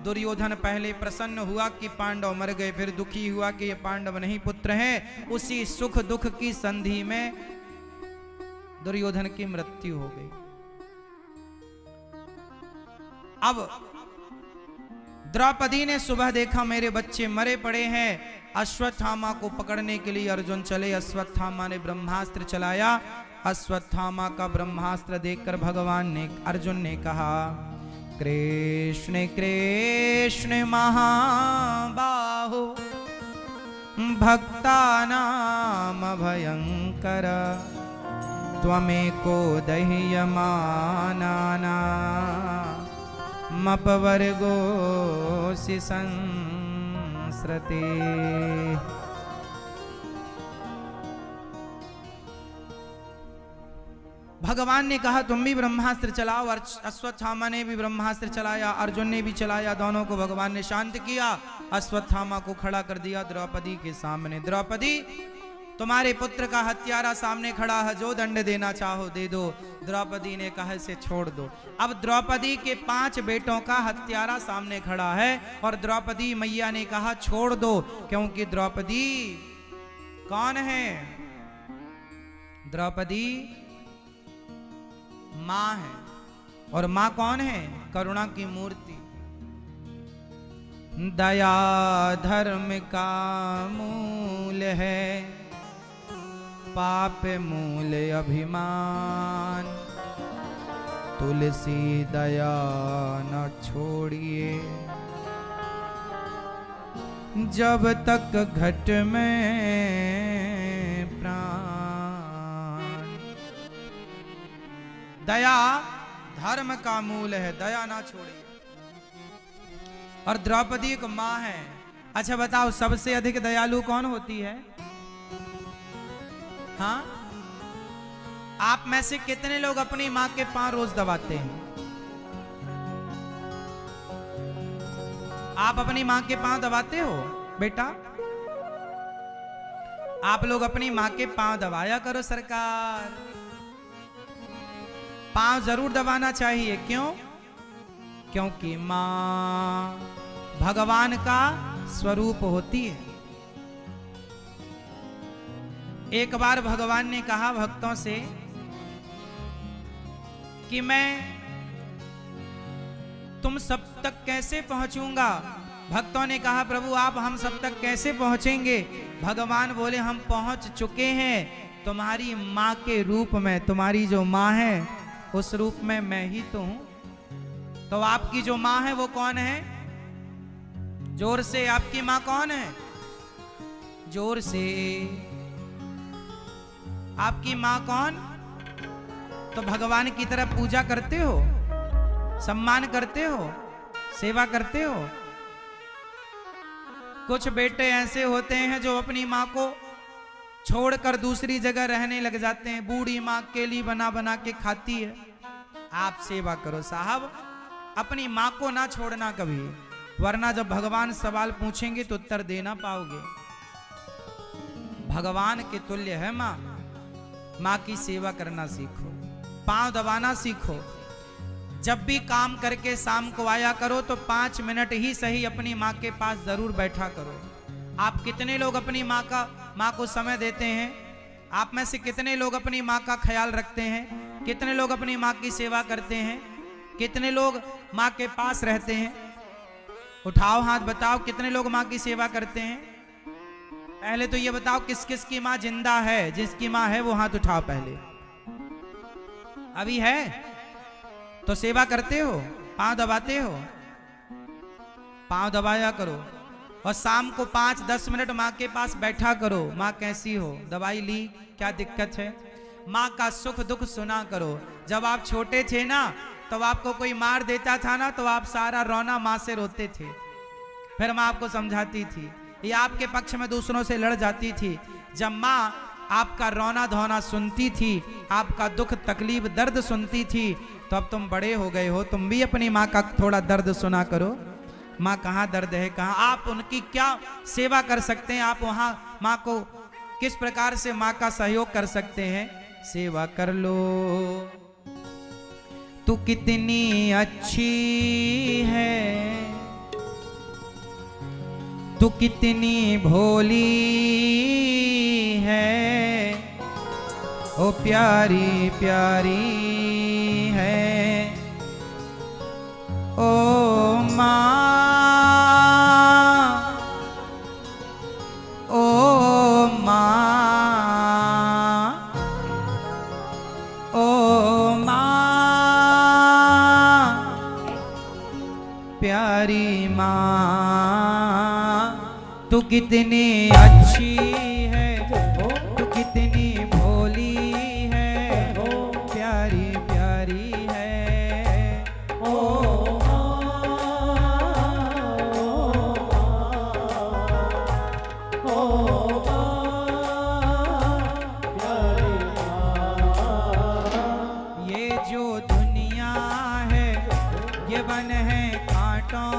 दुर्योधन पहले प्रसन्न हुआ कि पांडव मर गए, फिर दुखी हुआ कि ये पांडव नहीं पुत्र हैं। उसी सुख दुख की संधि में दुर्योधन की मृत्यु हो गई। अब द्रौपदी ने सुबह देखा मेरे बच्चे मरे पड़े हैं। अश्वत्थामा को पकड़ने के लिए अर्जुन चले। अश्वत्थामा ने ब्रह्मास्त्र चलाया। अश्वत्थामा का ब्रह्मास्त्र देखकर भगवान ने, अर्जुन ने कहा, कृष्ण कृष्ण महाबाहो भक्तानाम भयंकर त्वमेको दह्यमानाना मपवर्गोऽसि संस्रते। भगवान ने कहा तुम भी ब्रह्मास्त्र चलाओ। और अश्वत्थामा ने भी ब्रह्मास्त्र चलाया, अर्जुन ने भी चलाया। दोनों को भगवान ने शांत किया। अश्वत्थामा को खड़ा कर दिया द्रौपदी के सामने। द्रौपदी, तुम्हारे पुत्र का हत्यारा सामने खड़ा है, जो दंड देना चाहो दे दो। द्रौपदी ने कहा इसे छोड़ दो। अब द्रौपदी के 5 बेटों का हत्यारा सामने खड़ा है और द्रौपदी मैया ने कहा छोड़ दो, क्योंकि द्रौपदी कौन है? द्रौपदी मां है। और मां कौन है? करुणा की मूर्ति। दया धर्म का मूल है, पाप मूल अभिमान। तुलसी दया न छोड़िए, जब तक घट में प्राण। दया धर्म का मूल है, दया ना छोड़िए। और द्रौपदी एक मां है। अच्छा बताओ, सबसे अधिक दयालु कौन होती है? हाँ, आप में से कितने लोग अपनी मां के पांव रोज दबाते हैं? आप अपनी मां के पांव दबाते हो बेटा? आप लोग अपनी मां के पांव दबाया करो सरकार। पांव जरूर दबाना चाहिए। क्यों? क्योंकि मां भगवान का स्वरूप होती है। एक बार भगवान ने कहा भक्तों से कि मैं तुम सब तक कैसे पहुंचूंगा? भक्तों ने कहा प्रभु आप हम सब तक कैसे पहुंचेंगे? भगवान बोले हम पहुंच चुके हैं तुम्हारी मां के रूप में। तुम्हारी जो मां है उस रूप में मैं ही तो हूं। तो आपकी जो मां है वो कौन है? जोर से, आपकी मां कौन है? जोर से, आपकी मां कौन? तो भगवान की तरह पूजा करते हो, सम्मान करते हो, सेवा करते हो। कुछ बेटे ऐसे होते हैं जो अपनी मां को छोड़कर दूसरी जगह रहने लग जाते हैं। बूढ़ी मां केली बना बना के खाती है। आप सेवा करो साहब, अपनी मां को ना छोड़ना कभी, वरना जब भगवान सवाल पूछेंगे तो उत्तर देना पाओगे। भगवान के तुल्य है मां। मां की सेवा करना सीखो, पांव दबाना सीखो। जब भी काम करके शाम को आया करो तो 5 मिनट ही सही अपनी माँ के पास जरूर बैठा करो। आप कितने लोग अपनी माँ को समय देते हैं? आप में से कितने लोग अपनी माँ का ख्याल रखते हैं? कितने लोग अपनी माँ की सेवा करते हैं? कितने लोग माँ के पास रहते हैं? उठाओ हाथ, बताओ कितने लोग माँ की सेवा करते हैं? पहले तो ये बताओ किस किस की माँ जिंदा है? जिसकी माँ है वो हाथ उठाओ पहले। अभी है तो सेवा करते हो, पांव दबाते हो? पांव दबाया करो और शाम को 5-10 मिनट माँ के पास बैठा करो। माँ कैसी हो, दवाई ली, क्या दिक्कत है? माँ का सुख दुख सुना करो। जब आप छोटे थे ना तब आपको कोई मार देता था ना तो आप सारा रोना माँ से रोते थे, फिर माँ आपको समझाती थी, ये आपके पक्ष में दूसरों से लड़ जाती थी। जब माँ आपका रोना धोना सुनती थी, आपका दुख तकलीफ दर्द सुनती थी, तो अब तुम बड़े हो गए हो, तुम भी अपनी माँ का थोड़ा दर्द सुना करो। माँ कहाँ दर्द है, कहाँ आप उनकी क्या सेवा कर सकते हैं, आप वहाँ माँ को किस प्रकार से माँ का सहयोग कर सकते हैं, सेवा कर लो। तू कितनी अच्छी है, तू कितनी भोली है, ओ प्यारी प्यारी है, ओ माँ, ओ माँ, ओ माँ, प्यारी माँ, तू कितनी अच्छी है, तू कितनी भोली है, प्यारी प्यारी है, ओ ये जो दुनिया है ये वन है कांटों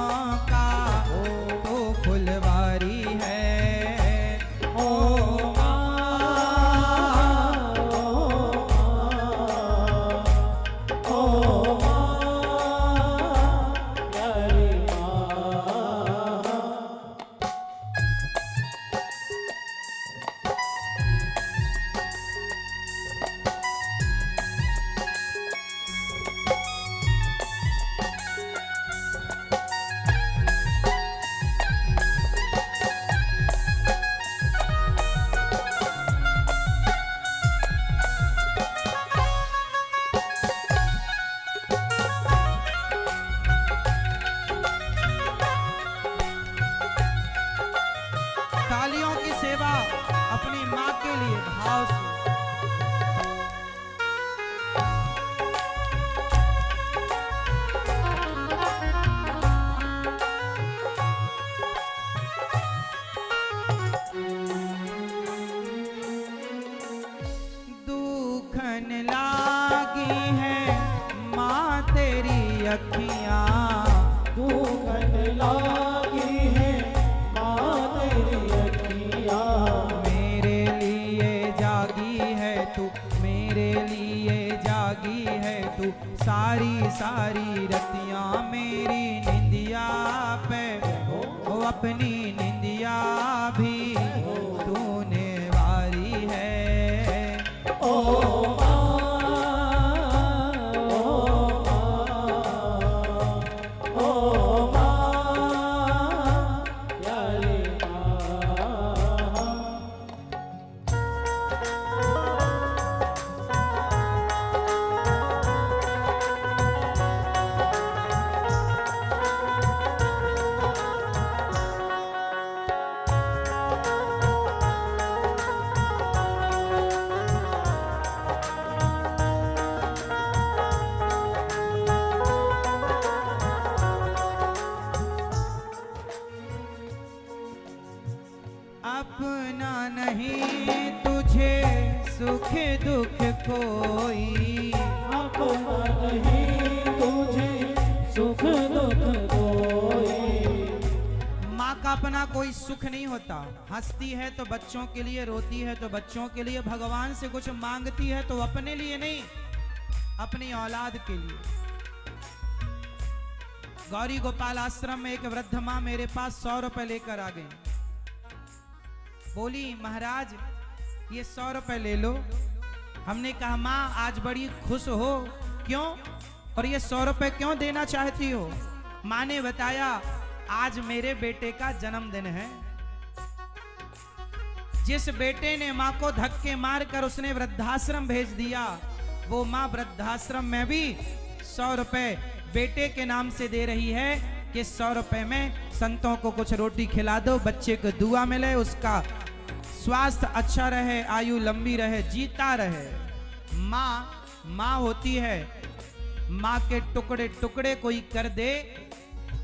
का, तो फुलवारी है, ओ तालियों की सेवा अपनी माँ के लिए भाव से। दुखन लागी है माँ तेरी अखियाँ, दुखन लागी है माँ तेरी अखियाँ, मेरे लिए जागी है तू, मेरे लिए जागी है तू, सारी सारी रतियाँ मेरी निंदिया पे, ओ अपनी निंदिया भी तूने वारी है, ओ अपना नहीं तुझे सुख दुख कोई, अपना नहीं तुझे सुख दुख कोई, माँ का अपना कोई सुख नहीं होता। हंसती है तो बच्चों के लिए, रोती है तो बच्चों के लिए, भगवान से कुछ मांगती है तो अपने लिए नहीं, अपनी औलाद के लिए। गौरी गोपाल आश्रम में एक वृद्ध माँ मेरे पास 100 रुपए लेकर आ गई। बोली महाराज ये 100 रुपए ले लो। हमने कहा माँ आज बड़ी खुश हो, क्यों और ये 100 रुपए क्यों देना चाहती हो? माँ ने बताया आज मेरे बेटे का जन्मदिन है। जिस बेटे ने माँ को धक्के मारकर उसने वृद्धाश्रम भेज दिया, वो माँ वृद्धाश्रम में भी 100 रुपए बेटे के नाम से दे रही है कि 100 रुपए में संतों को कुछ रोटी खिला दो, बच्चे को दुआ मिले, उसका स्वास्थ्य अच्छा रहे, आयु लंबी रहे, जीता रहे। माँ होती है, माँ के टुकड़े टुकड़े कोई कर दे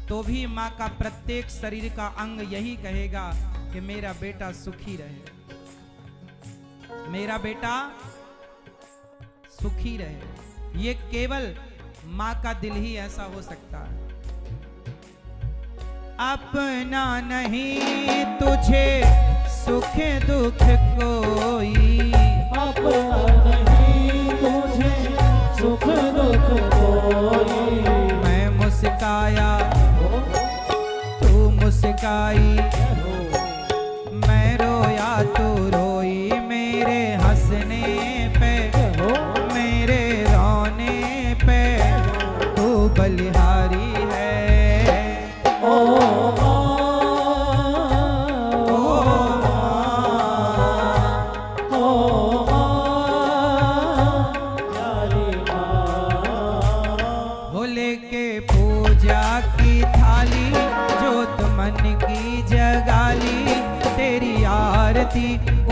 तो भी माँ का प्रत्येक शरीर का अंग यही कहेगा कि मेरा बेटा सुखी रहे, मेरा बेटा सुखी रहे। ये केवल माँ का दिल ही ऐसा हो सकता है। अपना नहीं तुझे सुख दुख कोई, अपना नहीं तुझे सुख दुख कोई। मैं मुस्काया तू मुस्काई, मैं रोया तू रोई, मेरे हंसने पे मेरे रोने पे तू बलिहारी है। ओ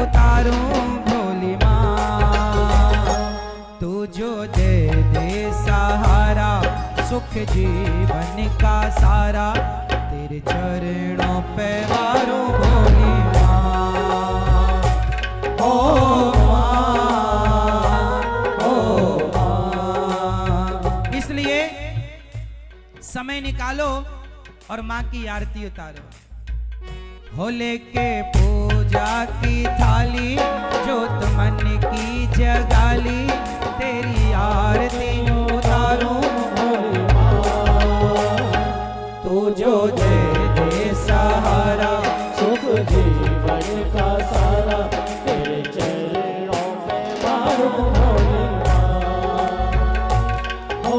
उतारूं भोली माँ, तू जो दे दे सहारा, सुख जीवन का सारा, तेरे चरणों पे वारूं भोली माँ। ओ माँ, इसलिए समय निकालो और माँ की आरती उतारो। हो लेके पूजा की थाली, जोत मन की जगाली, तेरी आरती उतारूं भोली माँ, तू जो दे दे सहारा, सुख जीवन का सारा, तेरे चरणों में वारूं भोली माँ। ओ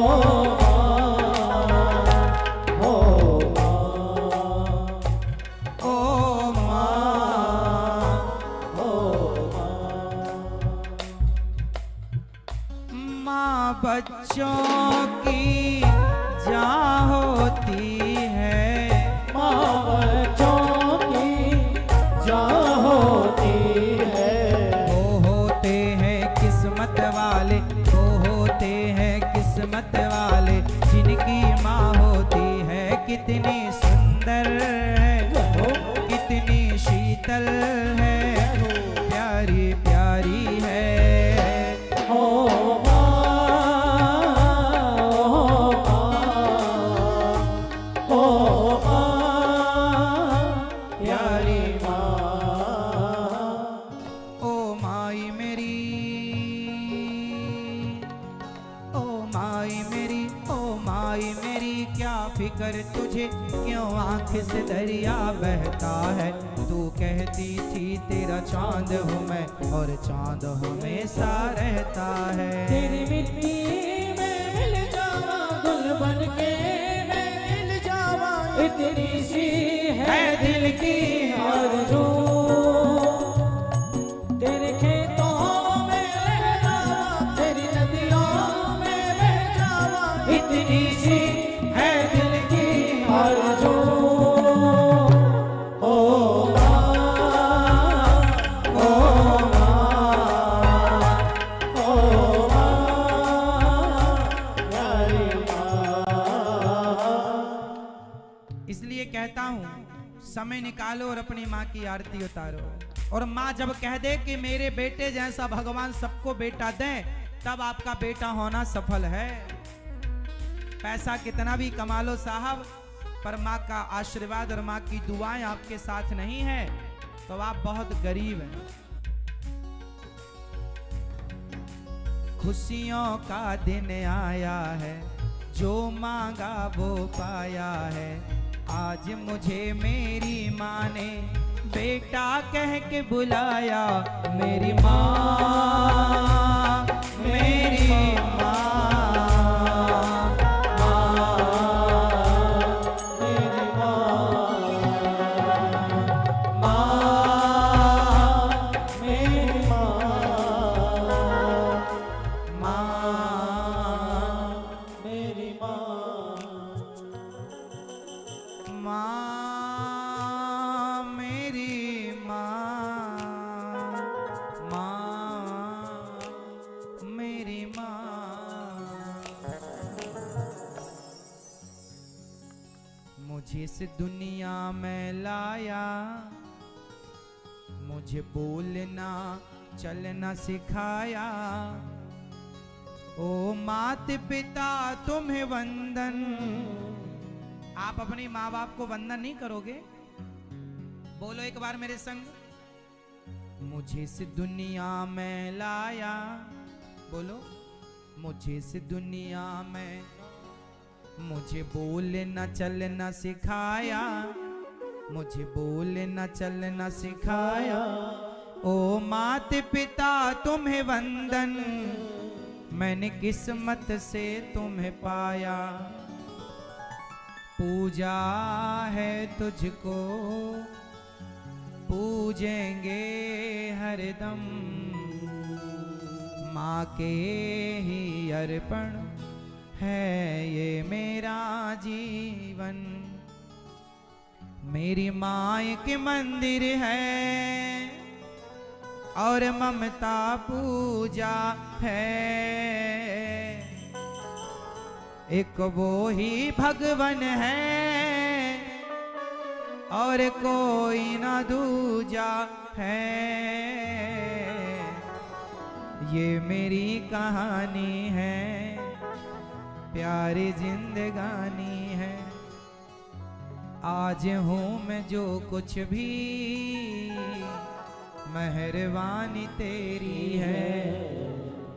बच्चों की जान होती है, माँ बच्चों की जान होती है। वो होते हैं किस्मत वाले, वो होते हैं किस्मत वाले, जिनकी माँ होती है कितनी सुंदर है, कितनी शीतल है, प्यारी प्यारी है। फिकर तुझे क्यों आंख से दरिया बहता है, तू कहती थी तेरा चांद हूँ मैं और चांद हमेशा रहता है। तेरी मिट्टी में मिल जावा, गुल बन के मैं मिल जावा, इतनी सी है दिल की आरज़ू। तेरे खेतों में रह जावा, तेरी नदियों में बह जावा, इतनी सी है दिल की आरज़ू। ओ माँ, ओ माँ, ओ माँ, प्यारी माँ। इसलिए कहता हूँ समय निकालो और अपनी माँ की आरती उतारो। और माँ जब कह दे कि मेरे बेटे जैसा भगवान सबको बेटा दें, तब आपका बेटा होना सफल है। पैसा कितना भी कमा लो साहब, पर माँ का आशीर्वाद और माँ की दुआएं आपके साथ नहीं है तो आप बहुत गरीब हैं। खुशियों का दिन आया है, जो मांगा वो पाया है। आज मुझे मेरी माँ ने बेटा कह के बुलाया। मेरी माँ, मेरी माँ, मुझे इस दुनिया में लाया, मुझे बोलना चलना सिखाया। ओ माता पिता तुम्हें वंदन। आप अपने माँ बाप को वंदन नहीं करोगे? बोलो एक बार मेरे संग। मुझे इस दुनिया में लाया, बोलो। मुझे इस दुनिया में, मुझे बोलना चलना सिखाया, मुझे बोलना चलना सिखाया। ओ माता पिता तुम्हें वंदन, मैंने किस्मत से तुम्हें पाया। पूजा है तुझको, पूजेंगे हरदम, माँ के ही अर्पण है ये मेरा जीवन। मेरी माँ एक मंदिर है और ममता पूजा है। एक वो ही भगवन है और कोई ना दूजा है। ये मेरी कहानी है, प्यारी जिंदगानी है। आज हूँ मैं जो कुछ भी, मेहरबानी तेरी है।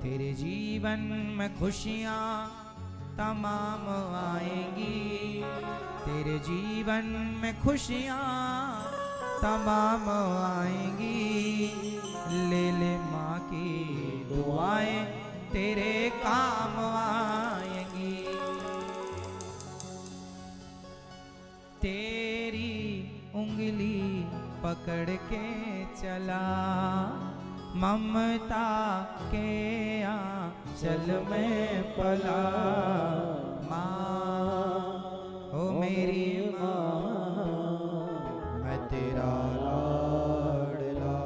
तेरे जीवन में खुशियाँ तमाम आएंगी, तेरे जीवन में खुशियाँ तमाम आएंगी। ले ले माँ की दुआएं, तेरे काम आएंगी। तेरी उंगली पकड़ के चला, ममता के आंचल में पला। माँ ओ मेरी माँ, मैं तेरा लाडला,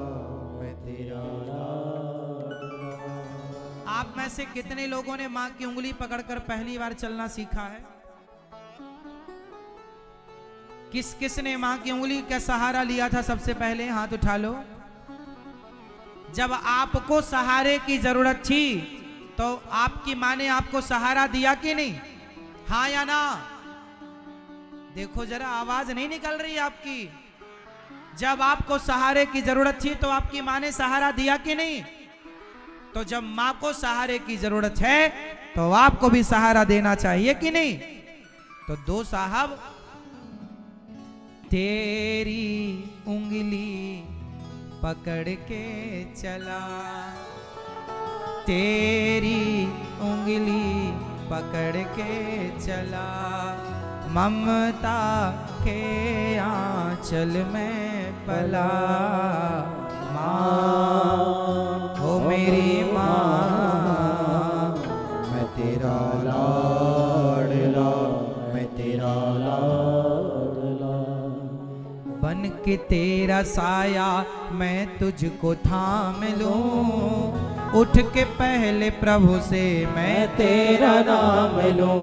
मैं तेरा लाडला। आप में से कितने लोगों ने माँ की उंगली पकड़कर पहली बार चलना सीखा है? किस किस ने माँ की उंगली का सहारा लिया था सबसे पहले? हाथ उठा लो। जब आपको सहारे की जरूरत थी तो आपकी माँ ने आपको सहारा दिया कि नहीं? हाँ या ना? देखो जरा, आवाज नहीं निकल रही आपकी। जब आपको सहारे की जरूरत थी तो आपकी माँ ने सहारा दिया कि नहीं? तो जब माँ को सहारे की जरूरत है तो आपको भी सहारा देना चाहिए कि नहीं? तो दो साहब, तेरी उंगली पकड़ के चला, तेरी उंगली पकड़ के चला, ममता के आंचल में पला। माँ ओ मेरी माँ, मैं तेरा लाडला, मैं तेरा लाडला। बन के तेरा साया मैं तुझको थाम लूं, उठ के पहले प्रभु से मैं तेरा नाम लूं।